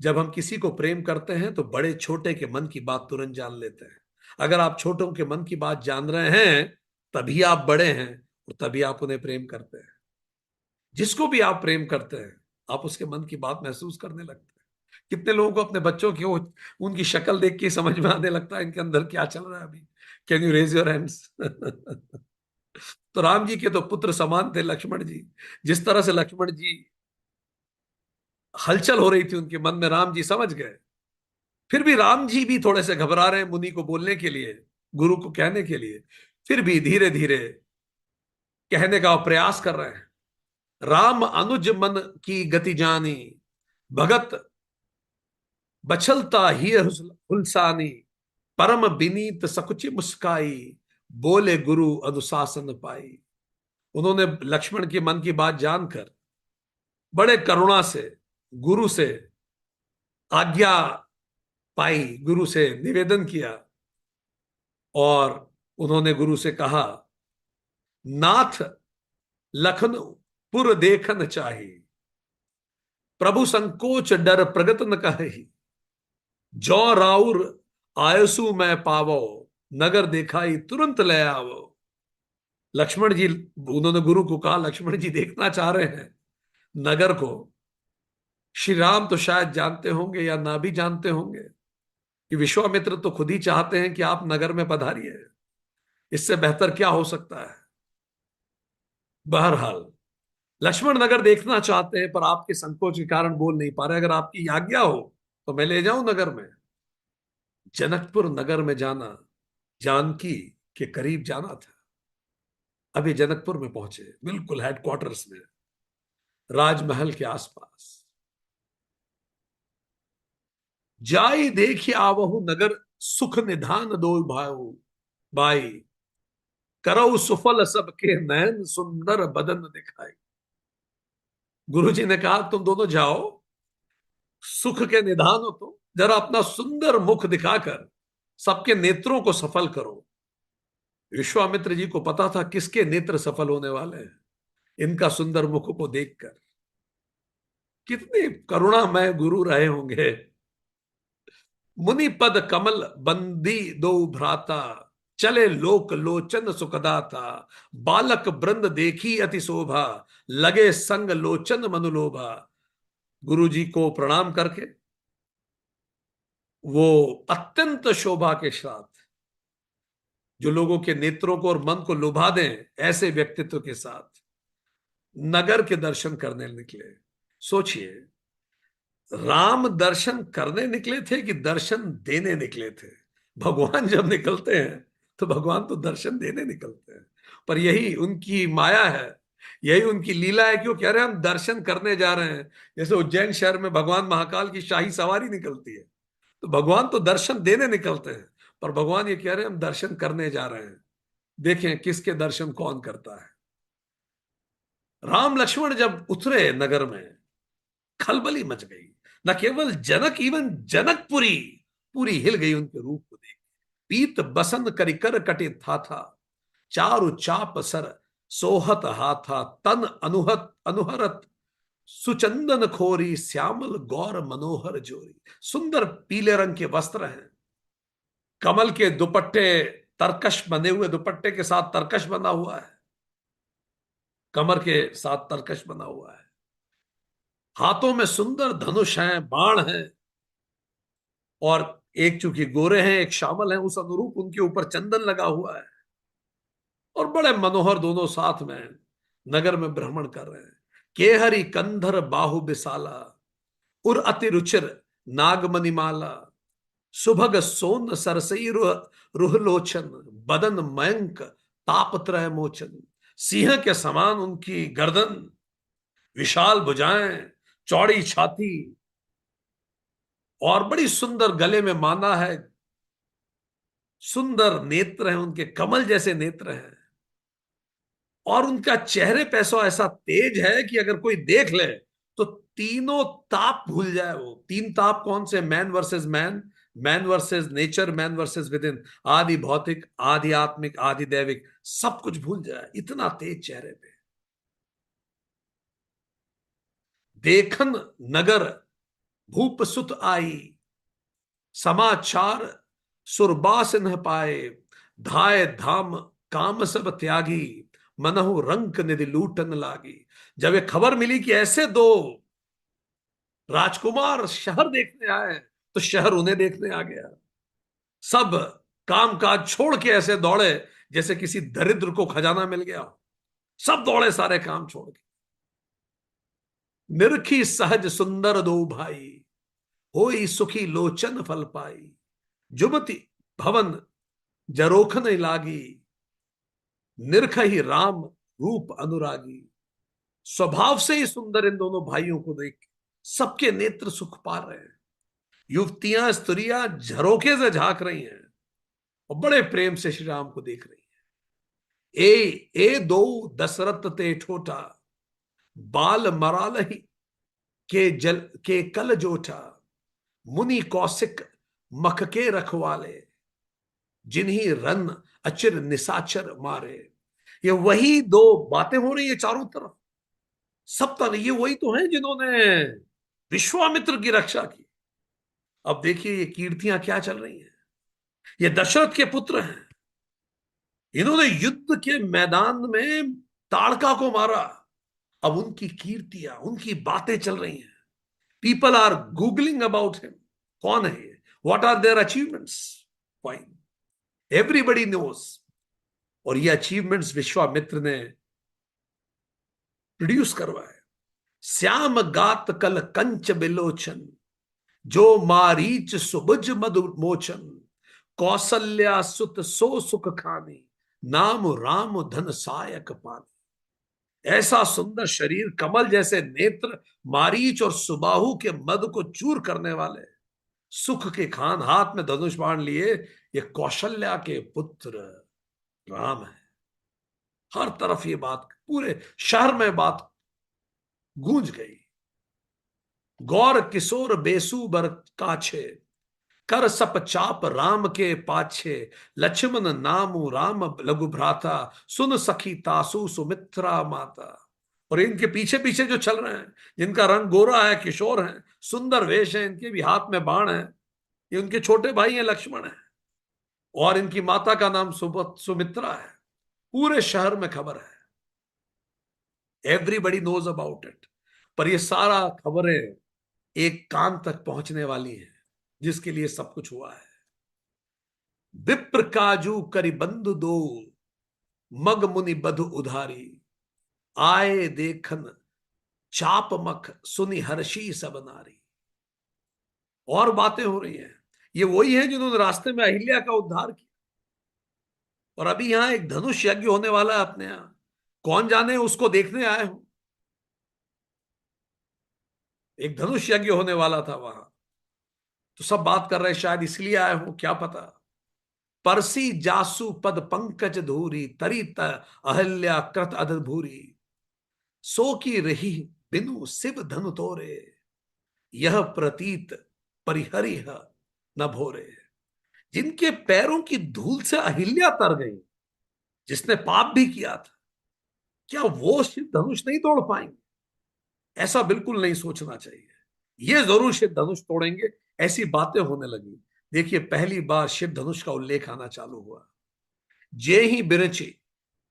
जब हम किसी को प्रेम करते हैं तो बड़े छोटे के मन की बात तुरंत जान लेते हैं। अगर आप छोटों के मन की बात जान रहे हैं, तभी आप बड़े हैं और तभी आप उन्हें प्रेम करते हैं। जिसको भी आप प्रेम करते हैं, आप उसके मन की बात महसूस करने लगते हैं। कितने लोगों को अपने बच्चों की उनकी शक्ल देख के समझ में आने लगता है इनके अंदर क्या चल रहा है अभी। Can you raise your hands? तो राम जी के तो पुत्र समान थे लक्ष्मण जी। जिस तरह से लक्ष्मण जी हलचल हो रही थी उनके मन में, राम जी समझ गए। फिर भी राम जी भी थोड़े से घबरा रहे हैं मुनि को बोलने के लिए, गुरु को कहने के लिए। फिर भी धीरे धीरे कहने का प्रयास कर रहे हैं। राम अनुज मन की गति जानी, भगत बछलता ही हुलसानी। परम विनीत सकुचि मुस्काई, बोले गुरु अनुशासन पाई। उन्होंने लक्ष्मण के मन की बात जानकर बड़े करुणा से गुरु से आज्ञा पाई, गुरु से निवेदन किया। और उन्होंने गुरु से कहा, नाथ लखन पुर देखन चाही, प्रभु संकोच डर प्रगट न कहि। जौ राउर आयसु मैं पावो, नगर दिखाई तुरंत ले आवो। लक्ष्मण जी, उन्होंने गुरु को कहा, लक्ष्मण जी देखना चाह रहे हैं नगर को। श्री राम तो शायद जानते होंगे या ना भी जानते होंगे कि विश्वामित्र तो खुद ही चाहते हैं कि आप नगर में पधारिए। इससे बेहतर क्या हो सकता है। बहरहाल लक्ष्मण नगर देखना चाहते हैं, पर आपके संकोच के कारण बोल नहीं पा रहे। अगर आपकी आज्ञा हो तो मैं ले जाऊं नगर में। जनकपुर नगर में जाना, जानकी के करीब जाना था। अभी जनकपुर में पहुंचे, बिल्कुल हेडक्वार्टर्स में, राजमहल के आसपास। जाई देखी आवहु नगर, सुख निधान दो भाऊ भाई। करऊ सुफल सबके नयन, सुंदर बदन दिखाई। गुरुजी ने कहा, तुम दोनों जाओ, सुख के निधान हो, तो जरा अपना सुंदर मुख दिखाकर सबके नेत्रों को सफल करो। विश्वामित्र जी को पता था किसके नेत्र सफल होने वाले हैं, इनका सुंदर मुख को देखकर। कितने करुणामय गुरु रहे होंगे। मुनि पद कमल बंदी दो भ्राता, चले लोक लोचन सुखदाता। बालक वृंद देखी अति शोभा, लगे संग लोचन मनुलोभा। गुरु जी को प्रणाम करके वो अत्यंत शोभा के साथ, जो लोगों के नेत्रों को और मन को लुभा दें, ऐसे व्यक्तित्व के साथ नगर के दर्शन करने निकले। सोचिए, राम दर्शन करने निकले थे कि दर्शन देने निकले थे। भगवान जब निकलते हैं तो भगवान तो दर्शन देने निकलते हैं। पर यही उनकी माया है, यही उनकी लीला है कि वो कह रहे हैं हम दर्शन करने जा रहे हैं। जैसे उज्जैन शहर में भगवान महाकाल की शाही सवारी निकलती है, तो भगवान तो दर्शन देने निकलते हैं, पर भगवान ये कह रहे हैं हम दर्शन करने जा रहे हैं। देखें किसके दर्शन कौन करता है। राम लक्ष्मण जब उतरे नगर में, खलबली मच गई। न केवल जनक, इवन जनकपुरी पूरी हिल गई उनके रूप को देख। पीत बसन करिकर कटे था चारु चाप सर सोहत हाथा। तन अनुहत अनुहरत सुचंदन खोरी, श्यामल गौर मनोहर जोरी। सुंदर पीले रंग के वस्त्र हैं, कमल के दुपट्टे, तरकश बने हुए दुपट्टे के साथ तरकश बना हुआ है, कमर के साथ तरकश बना हुआ है। हाथों में सुंदर धनुष हैं, बाण हैं, और एक चूंकि गोरे हैं, एक श्यामल हैं, उस अनुरूप उनके ऊपर चंदन लगा हुआ है। और बड़े मनोहर दोनों साथ में नगर में भ्रमण कर रहे हैं। केहरी कंधर बाहु बिसाला, उर अति रुचिर नागमणिमाला। सुभग सोन सरसई रुहलोचन, बदन मयंक तापत्रय मोचन। सिंह के समान उनकी गर्दन, विशाल भुजाएं, चौड़ी छाती, और बड़ी सुंदर गले में माला है, सुंदर नेत्र हैं उनके, कमल जैसे नेत्र हैं। और उनका चेहरे पे ऐसा तेज है कि अगर कोई देख ले तो तीनों ताप भूल जाए। वो तीन ताप कौन से? Man versus man, man versus nature, man versus with in, आदि भौतिक, आदि आत्मिक, आदि दैविक, सब कुछ भूल जाए, इतना तेज चेहरे पे। देखन नगर भूप सुत आई, समाचार सुरबास न पाए, धाय धाम काम सब त्यागी, मनहु रंक निधि लूटन लागी। जब ये खबर मिली कि ऐसे दो राजकुमार शहर देखने आए, तो शहर उन्हें देखने आ गया। सब काम काज छोड़ के ऐसे दौड़े जैसे किसी दरिद्र को खजाना मिल गया। सब दौड़े सारे काम छोड़ के। निरखी सहज सुंदर दो भाई, होई सुखी लोचन फल पाई, जुमति भवन जरोखन लागी, निरख ही राम रूप अनुरागी। स्वभाव से ही सुंदर इन दोनों भाइयों को देख के सबके नेत्र सुख पा रहे हैं। युवतियां स्त्रियां झरोखे से झांक रही हैं और बड़े प्रेम से श्री राम को देख रही हैं। ए दो दशरथ ते ठोटा, बाल मराल ही के जल के कल जोठा, मुनि कौशिक मख के रखवाले, जिन्हीं रन अचिर निसाचर मारे। ये वही दो बातें हो रही है चारों तरफ, सब तरह ये वही तो हैं जिन्होंने विश्वामित्र की रक्षा की। अब देखिए ये कीर्तियां क्या चल रही हैं। ये दशरथ के पुत्र हैं, इन्होंने युद्ध के मैदान में ताड़का को मारा। अब उनकी कीर्तियां, उनकी बातें चल रही हैं। People are googling about him. कौन है ये? What are their achievements? Fine, everybody knows. और ये अचीवमेंट्स विश्वामित्र ने प्रोड्यूस करवाए। श्याम गात कल कंच बिलोचन, जो मारीच सुबुज मधु मोचन, कौसल्या सुत सो सुख खानी, नाम राम धन सायक पानी। ऐसा सुंदर शरीर, कमल जैसे नेत्र, मारीच और सुबाहु के मधु को चूर करने वाले, सुख के खान, हाथ में धनुष बाण लिए, ये कौशल्या के पुत्र राम है। हर तरफ ये बात, पूरे शहर में बात गूंज गई। गौर किशोर बेसु बर काछे, कर सप चाप राम के पाछे, लक्ष्मण नामु राम लघु भ्राता, सुन सखी तासु सुमित्रा माता। और इनके पीछे पीछे जो चल रहे हैं, जिनका रंग गोरा है, किशोर है, सुंदर वेश है, इनके भी हाथ में बाण है, ये उनके छोटे भाई हैं, लक्ष्मण है। और इनकी माता का नाम सुमित्रा है। पूरे शहर में खबर है, एवरीबडी नोज अबाउट इट। पर ये सारा खबरें एक कान तक पहुंचने वाली हैं, जिसके लिए सब कुछ हुआ है। विप्र काजू करि बंधु दो, मग मुनि बधु उधारी, आए देखन चाप मख सुनि हर्षी सब नारी। और बातें हो रही हैं। ये वही है जिन्होंने रास्ते में अहिल्या का उद्धार किया। और अभी यहां एक धनुष यज्ञ होने वाला है अपने यहां, कौन जाने उसको देखने आए हो। एक धनुष यज्ञ होने वाला था वहां, तो सब बात कर रहे शायद इसलिए आए हो, क्या पता। परसी जासु पद पंकज धूरी, तरी अहल्या कृत अधभूरी, सो की रही बिनु शिव धनु तोरे, यह प्रतीत परिहरिह न भोरे। जिनके पैरों की धूल से अहिल्या तर गई, जिसने पाप भी किया था, क्या वो शिव धनुष नहीं तोड़ पाएंगे? ऐसा बिल्कुल नहीं सोचना चाहिए। ये जरूर शिव धनुष तोड़ेंगे, ऐसी बातें होने लगी। देखिए पहली बार शिव धनुष का उल्लेख आना चालू हुआ। जे ही बिरची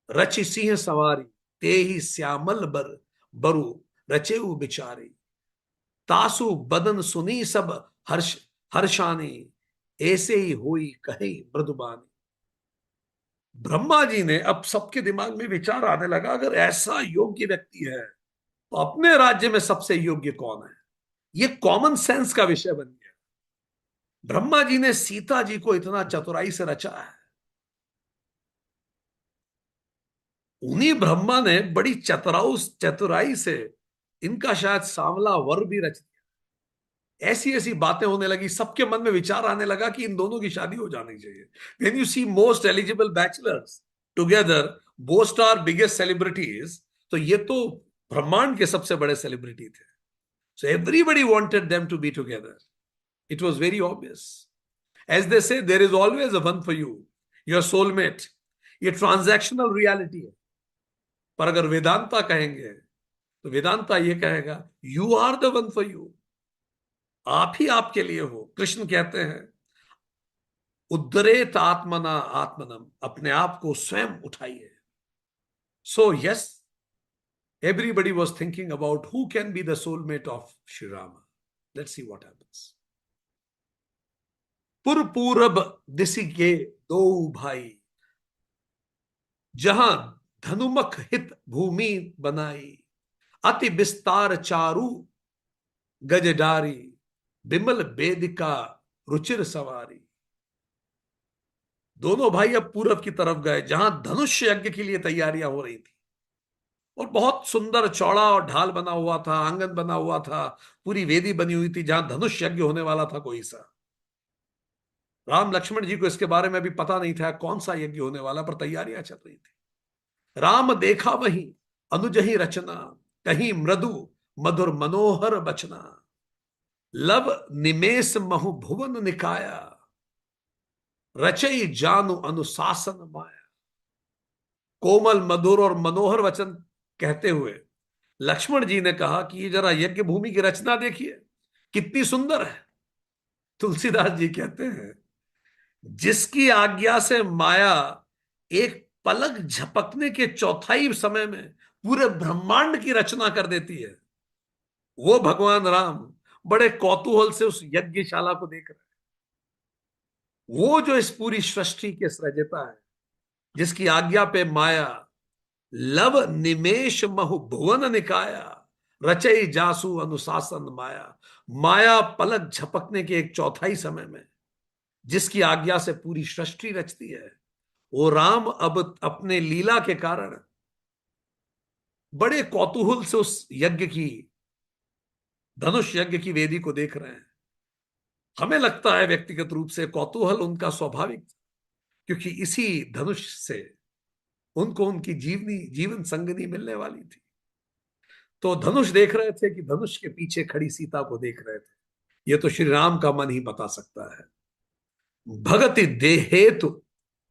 रचि सिंह सवारी, ते ही श्यामल बर बरु रचेऊ बिचारी, तासु बदन सुनी सब हर्ष हर्षानी, ऐसे ही हुई कहे मृदुबानी। ब्रह्मा जी ने, अब सबके दिमाग में विचार आने लगा, अगर ऐसा योग्य व्यक्ति है तो अपने राज्य में सबसे योग्य कौन है? ये कॉमन सेंस का विषय बन गया। ब्रह्मा जी ने सीता जी को इतना चतुराई से रचा है, उन्हीं ब्रह्मा ने बड़ी चतुराई से इनका शायद सांवला वर भी रच दिया। ऐसी ऐसी बातें होने लगी, सबके मन में विचार आने लगा कि इन दोनों की शादी हो जानी चाहिए. When you see most eligible bachelors together, both are biggest celebrities, तो ये तो ब्रह्मांड के सबसे बड़े सेलिब्रिटी थे. So everybody wanted them to be together. It was very obvious. As they say, there is always a one for you, your soulmate. ये transactional reality है. पर अगर वेदांता कहेंगे तो वेदांता ये कहेगा, you are the one for you. आप ही आपके लिए हो. कृष्ण कहते हैं, उद्धरेत आत्मना आत्मनम, अपने आप को स्वयं उठाइए. So yes, everybody was thinking about who can be the soulmate of Shri Rama. Let's see what happens. पूरब दिशि के दो भाई, जहां धनुमख हित भूमि बनाई, अति विस्तार चारु गजडारी, बिमल बेदिका रुचिर सवारी. दोनों भाई अब पूरब की तरफ गए, जहां धनुष यज्ञ के लिए तैयारियां हो रही थी. और बहुत सुंदर चौड़ा और ढाल बना हुआ था, आंगन बना हुआ था, पूरी वेदी बनी हुई थी जहां धनुष यज्ञ होने वाला था कोई सा. राम लक्ष्मण जी को इसके बारे में भी पता नहीं था कौन सा यज्ञ होने वाला, पर तैयारियां चल रही थी. राम देखा वही अनुजही रचना, कहीं मृदु मधुर मनोहर बचना, लब निमेष महु भुवन निकाया, रचई जानु अनुशासन माया. कोमल मधुर और मनोहर वचन कहते हुए लक्ष्मण जी ने कहा कि ये जरा यज्ञ भूमि की रचना देखिए, कितनी सुंदर है. तुलसीदास जी कहते हैं, जिसकी आज्ञा से माया एक पलक झपकने के चौथाई समय में पूरे ब्रह्मांड की रचना कर देती है, वो भगवान राम बड़े कौतूहल से उस यज्ञशाला को देख रहे हैं. वो जो इस पूरी सृष्टि के सृजता है, जिसकी आज्ञा पे माया लव निमेश महु भुवन निकाया, रचई जासु अनुशासन माया. माया पलक झपकने के एक चौथाई समय में जिसकी आज्ञा से पूरी सृष्टि रचती है, वो राम अब अपने लीला के कारण बड़े कौतूहल से उस यज्ञ की, धनुष यज्ञ की वेदी को देख रहे हैं. हमें लगता है व्यक्तिगत रूप से कौतूहल उनका स्वाभाविक, क्योंकि इसी धनुष से उनको उनकी जीवन संगनी मिलने वाली थी. तो धनुष देख रहे थे कि धनुष के पीछे खड़ी सीता को देख रहे थे. ये तो श्री राम का मन ही बता सकता है. भगति देहेतु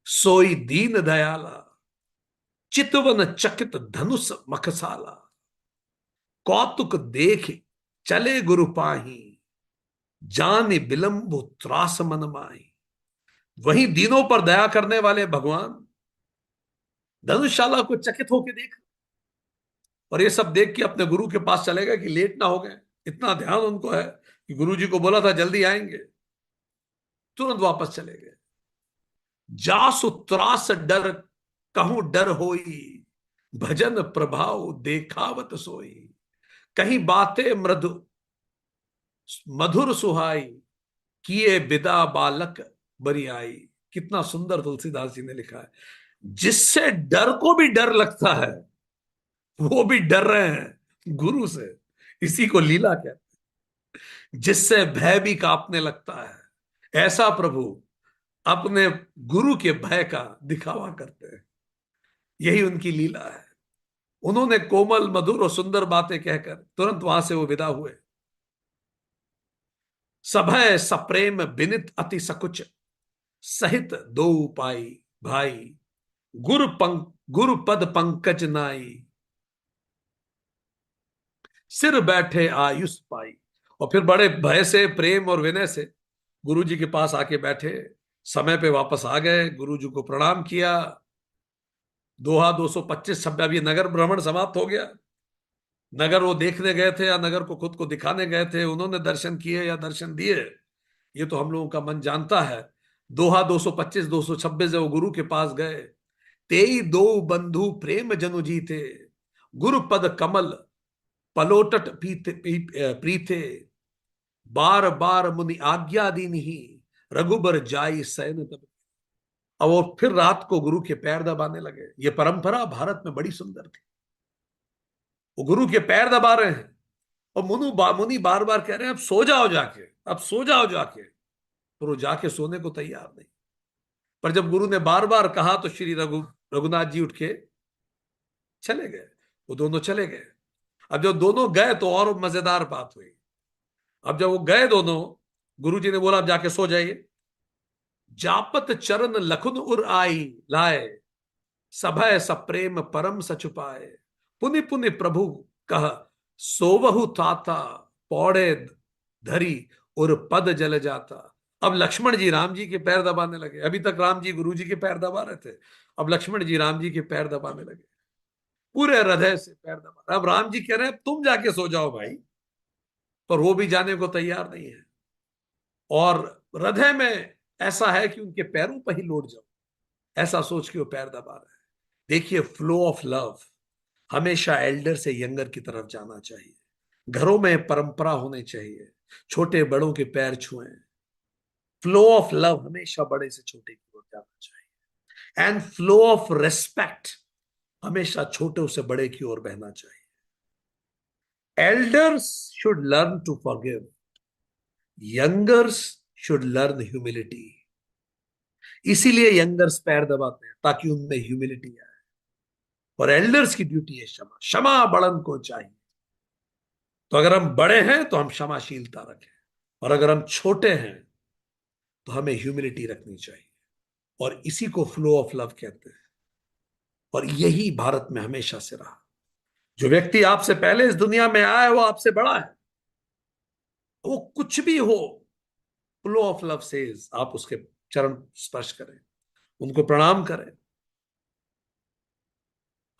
सोई दीन दयाला, चितवन चकित धनुष मखसाला, कौतुक देख चले गुरु पाही, जान बिलंबु त्रास मन माही. वहीं दीनों पर दया करने वाले भगवान धनुषशाला को चकित होकर देख, और ये सब देख के अपने गुरु के पास चले गए कि लेट ना हो गए. इतना ध्यान उनको है कि गुरु जी को बोला था जल्दी आएंगे. तुरंत वापस चले गए. जासु त्रास डर कहूं डर होई, भजन प्रभाव देखावत सोई, कहीं बातें मृदु मधुर सुहाई, किए विदा बालक बरी आई. कितना सुंदर तुलसीदास जी ने लिखा है. जिससे डर को भी डर लगता है, वो भी डर रहे हैं गुरु से. इसी को लीला कहते हैं. जिससे भय भी कांपने लगता है, ऐसा प्रभु अपने गुरु के भय का दिखावा करते हैं. यही उनकी लीला है. उन्होंने कोमल मधुर और सुंदर बातें कहकर तुरंत वहां से वो विदा हुए. सभय सप्रेम बिनित अति सकुच, सहित दो पाई भाई, गुरु पद पंकज नाई, सिर बैठे आयुष पाई. और फिर बड़े भय से, प्रेम और विनय से गुरु जी के पास आके बैठे. समय पे वापस आ गए, गुरु जी को प्रणाम किया. दोहा 225 शब्द. अभी नगर भ्रमण समाप्त हो गया. नगर वो देखने गए थे या नगर को खुद को दिखाने गए थे, उन्होंने दर्शन किए या दर्शन दिए, ये तो हम लोगों का मन जानता है. दोहा 225 226 जब वो गुरु के पास गए, तेई दो बंधु प्रेम जनु जीते, गुरु पद कमल पलोटट प्रीते, बार बार मुनि आज्ञा दी नहीं, रघुबर जाई सैन तब. अब वो फिर रात को गुरु के पैर दबाने लगे. ये परंपरा भारत में बड़ी सुंदर थी. वो गुरु के पैर दबा रहे हैं. और मुनि बार बार कह रहे हैं अब सो जाओ जाके, अब सो जाओ जाके, पर वो जाके सोने को तैयार नहीं। पर जब गुरु ने बार बार कहा तो श्री रघुनाथ जी उठ के चले गए। वो दोनों चले गए। अब जब दोनों गए तो और मजेदार बात हुई। अब जब वो गए दोनों, गुरु जी ने बोला अब जाके सो जाइए। जापत चरण लखुन उर आई लाए, सभय सप्रेम परम सचुपाए, पुनि पुनि प्रभु कह सोवहु ताता, पौड़े धरी और पद जल जाता। अब लक्ष्मण जी राम जी के पैर दबाने लगे। अभी तक राम जी गुरु जी के पैर दबा रहे थे, अब लक्ष्मण जी राम जी के पैर दबाने लगे, पूरे हृदय से पैर दबा रहे। अब राम जी कह रहे हैं तुम जाके सो जाओ भाई, पर वो भी जाने को तैयार नहीं है। और हृदय में ऐसा है कि उनके पैरों पर ही लौट जाओ, ऐसा सोच के वो पैर दबा रहे हैं। देखिए, फ्लो ऑफ लव हमेशा एल्डर से यंगर की तरफ जाना चाहिए। घरों में परंपरा होनी चाहिए, छोटे बड़ों के पैर छुएं। फ्लो ऑफ लव हमेशा बड़े से छोटे की ओर जाना चाहिए। एंड फ्लो ऑफ रेस्पेक्ट हमेशा छोटे से बड़े की ओर बहना चाहिए। Elders should learn to forgive, youngers should learn humility. इसीलिए यंगर्स पैर दबाते हैं ताकि उनमें ह्यूमिलिटी आए। और एल्डर्स की ड्यूटी है क्षमा, क्षमा बड़न को चाहिए। तो अगर हम बड़े हैं तो हम क्षमाशीलता रखें, और अगर हम छोटे हैं तो हमें ह्यूमिलिटी रखनी चाहिए। और इसी को फ्लो ऑफ लव कहते हैं। और यही भारत में हमेशा से रहा। जो व्यक्ति आपसे पहले इस दुनिया में आया है वो आपसे बड़ा है, वो कुछ भी हो, फ्लो ऑफ लव सेज आप उसके चरण स्पर्श करें, उनको प्रणाम करें,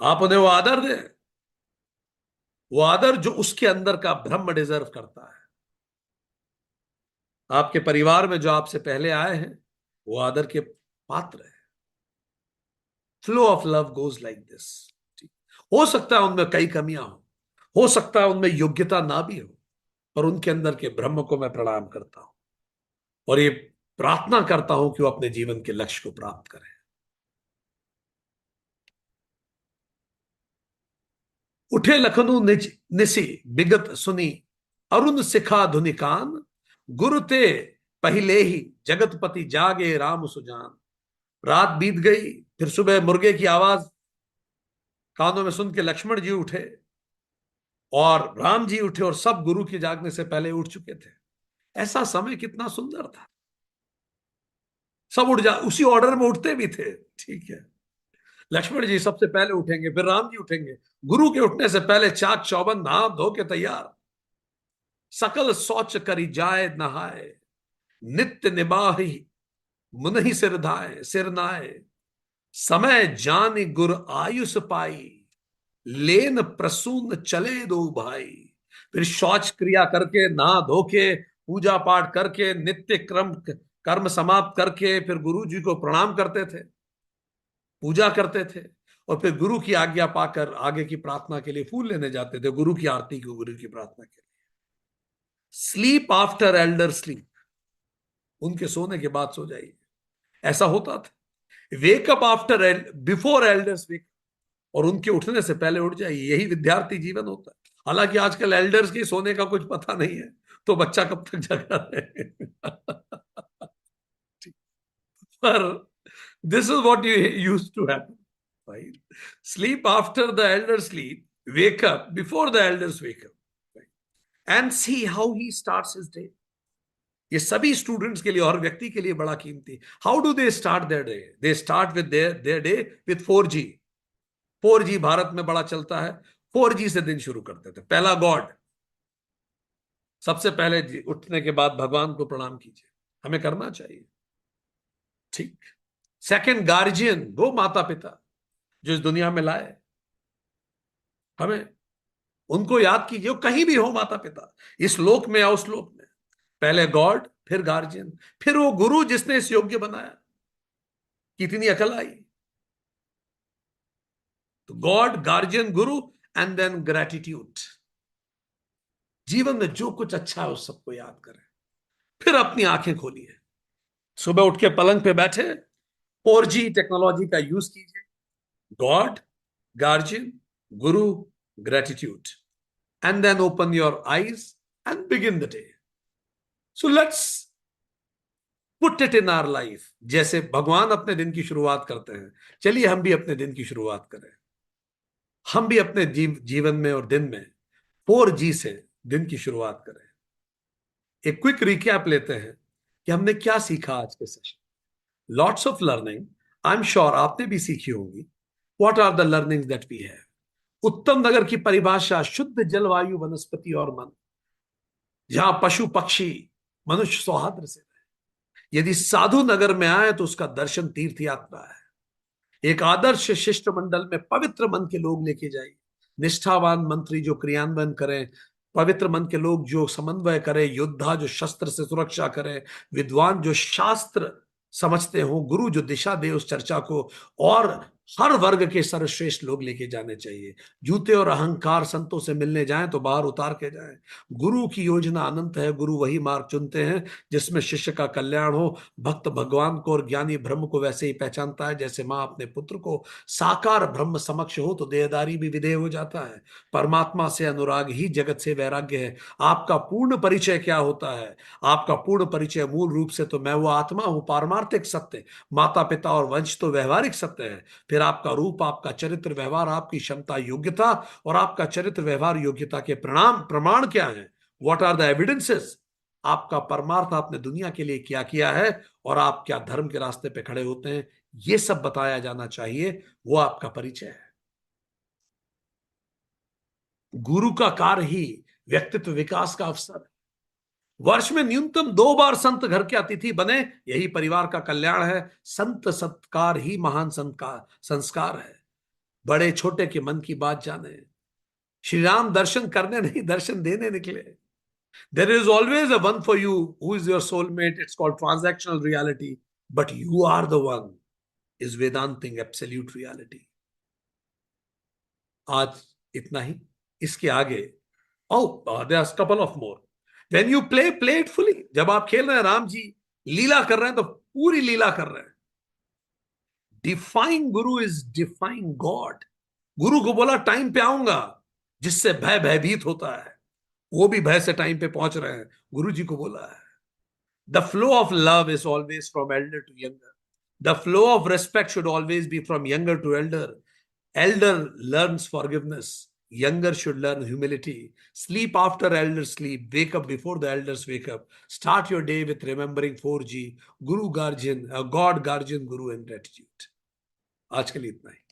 आप उन्हें वो आदर दें, वो आदर जो उसके अंदर का ब्रह्म डिजर्व करता है। आपके परिवार में जो आपसे पहले आए हैं वो आदर के पात्र है। Flow of love goes like this. हो सकता है उनमें कई कमियां हो सकता है उनमें योग्यता ना भी हो, पर उनके अंदर के ब्रह्म को मैं प्रणाम करता हूं, और ये प्रार्थना करता हूं कि वो अपने जीवन के लक्ष्य को प्राप्त करें। उठे लखनऊ निज निसी विगत सुनी, अरुण सिखा धुनिकान, गुरु ते पहले ही जगतपति जागे राम सुजान। रात बीत गई, फिर सुबह मुर्गे की आवाज कानों में सुन के लक्ष्मण जी उठे और राम जी उठे, और सब गुरु के जागने से पहले उठ चुके थे। ऐसा समय कितना सुंदर था। सब उठ जा उसी ऑर्डर में उठते भी थे। ठीक है, लक्ष्मण जी सबसे पहले उठेंगे, फिर राम जी उठेंगे। गुरु के उठने से पहले चाक चौबंद नहा धो के तैयार, सकल शौच करी जाए नहाए, नित्य निबाही मुनहि सिर धाए सिर नाए, समय जान गुर आयुष पाई, लेन प्रसून चले दो भाई। फिर शौच क्रिया करके, नहा धो के, पूजा पाठ करके, नित्य क्रम कर्म समाप्त करके, फिर गुरु जी को प्रणाम करते थे, पूजा करते थे, और फिर गुरु की आज्ञा पाकर आगे की प्रार्थना के लिए फूल लेने जाते थे, गुरु की आरती को, गुरु की प्रार्थना के लिए। स्लीप आफ्टर एल्डर स्लीप, उनके सोने के बाद सो जाइए, ऐसा होता था। वेकअप आफ्टर बिफोर एल्डर्स वेक, और उनके उठने से पहले उठ जाइए। यही विद्यार्थी जीवन होता है। हालांकि आजकल एल्डर्स की सोने का कुछ पता नहीं है, तो बच्चा कब तक जगा रहे। पर this is what you used to happen, right? Sleep after the elders sleep, wake up before the elders wake up, right? And see how he starts his day. ये सभी स्टूडेंट्स के लिए और व्यक्ति के लिए बड़ा कीमती। How do they start their day? They start with their day with 4G। 4G Bharat में बड़ा चलता है। 4G से दिन शुरू करते थे। पहला गॉड, सबसे पहले उठने के बाद भगवान को प्रणाम कीजिए, हमें करना चाहिए। ठीक। सेकंड गार्जियन, वो माता पिता जो इस दुनिया में लाए हमें, उनको याद कीजिए, कहीं भी हो माता पिता, इस लोक में या उस लोक में। पहले गॉड, फिर गार्जियन, फिर वो गुरु जिसने इस योग्य बनाया। कितनी अकल आई। तो God, guardian, Guru, and then gratitude. जीवन में जो कुछ अच्छा है उस सबको याद करें, फिर अपनी आंखें खोलिए, सुबह उठ के पलंग पे बैठे 4G टेक्नोलॉजी का यूज कीजिए। God, guardian, Guru, gratitude. and then open your eyes and begin the day. So let's put it in our life. जैसे भगवान अपने दिन की शुरुआत करते हैं, चलिए हम भी अपने दिन की शुरुआत करें। हम भी अपने जीवन में और दिन में 4G से दिन की शुरुआत करें। एक क्विक रिकैप लेते हैं कि हमने क्या सीखा आज के session. Lots of learning, I am sure आपने भी सीखी होंगी। What are the learnings that we have? Uttam Nagar की परिभाषा शुद्ध जलवायु, वनस्पति और मन, जहां पशु पक्षी मनुष्य सौहार्द से रहे। यदि साधु नगर में आए तो उसका दर्शन तीर्थ यात्रा है। एक आदर्श शिष्टमंडल में पवित्र मन के लोग लेके जाइए, निष्ठावान मंत्री जो क्रियान्वयन करें, पवित्र मन के लोग जो समन्वय करें, योद्धा जो शस्त्र से सुरक्षा करें, विद्वान जो शास्त्र समझते हो, गुरु जो दिशा दे उस चर्चा को, और हर वर्ग के सर्वश्रेष्ठ लोग लेके जाने चाहिए। जूते और अहंकार संतों से मिलने जाएं तो बाहर उतार के जाएं। गुरु की योजना अनंत है। गुरु वही मार्ग चुनते हैं जिसमें शिष्य का कल्याण हो। भक्त भगवान को और ज्ञानी ब्रह्म को वैसे ही पहचानता है जैसे मां अपने पुत्र को। साकार ब्रह्म समक्ष हो तो देहदारी भी विधेय हो जाता है। परमात्मा से अनुराग ही जगत से वैराग्य है। आपका पूर्ण परिचय क्या होता है? आपका पूर्ण परिचय मूल रूप से तो मैं वो आत्मा हूं, पारमार्थिक सत्य। माता पिता और वंश तो व्यवहारिक सत्य है। फिर आपका रूप, आपका चरित्र व्यवहार, आपकी क्षमता योग्यता, और आपका चरित्र व्यवहार योग्यता के प्रमाण क्या है? What are the evidences? आपका परमार्थ आपने दुनिया के लिए क्या किया है, और आप क्या धर्म के रास्ते पे खड़े होते हैं, ये सब बताया जाना चाहिए। वो आपका परिचय है। गुरु का कार्य ही व्यक्तित्व विकास का अवसर है। वर्ष में न्यूनतम 2 बार संत घर के अतिथि बने, यही परिवार का कल्याण है। संत सत्कार ही महान संस्कार है। बड़े छोटे के मन की बात जाने। श्री राम दर्शन करने नहीं, दर्शन देने निकले। There is always a one for you who is your soulmate. It's called transactional reality. But you are the one is Vedanting absolute reality. आज इतना ही। इसके आगे there's couple of more. When you play it fully. जब आप खेल रहे हैं, राम जी लीला कर रहे हैं तो पूरी लीला कर रहे हैं। Defying Guru is defying God. गुरु को बोला टाइम पे आऊंगा, जिससे भयभीत होता है, वो भी भय से टाइम पे पहुंच रहे हैं। गुरु जी को बोला है the flow of love is always from elder to younger. The flow of respect should always be from younger to elder. Elder learns forgiveness. Younger should learn humility. Sleep after elders sleep. Wake up before the elders wake up. Start your day with remembering 4G. Guru guardian, God guardian, Guru and gratitude. आज के लिए इतना ही।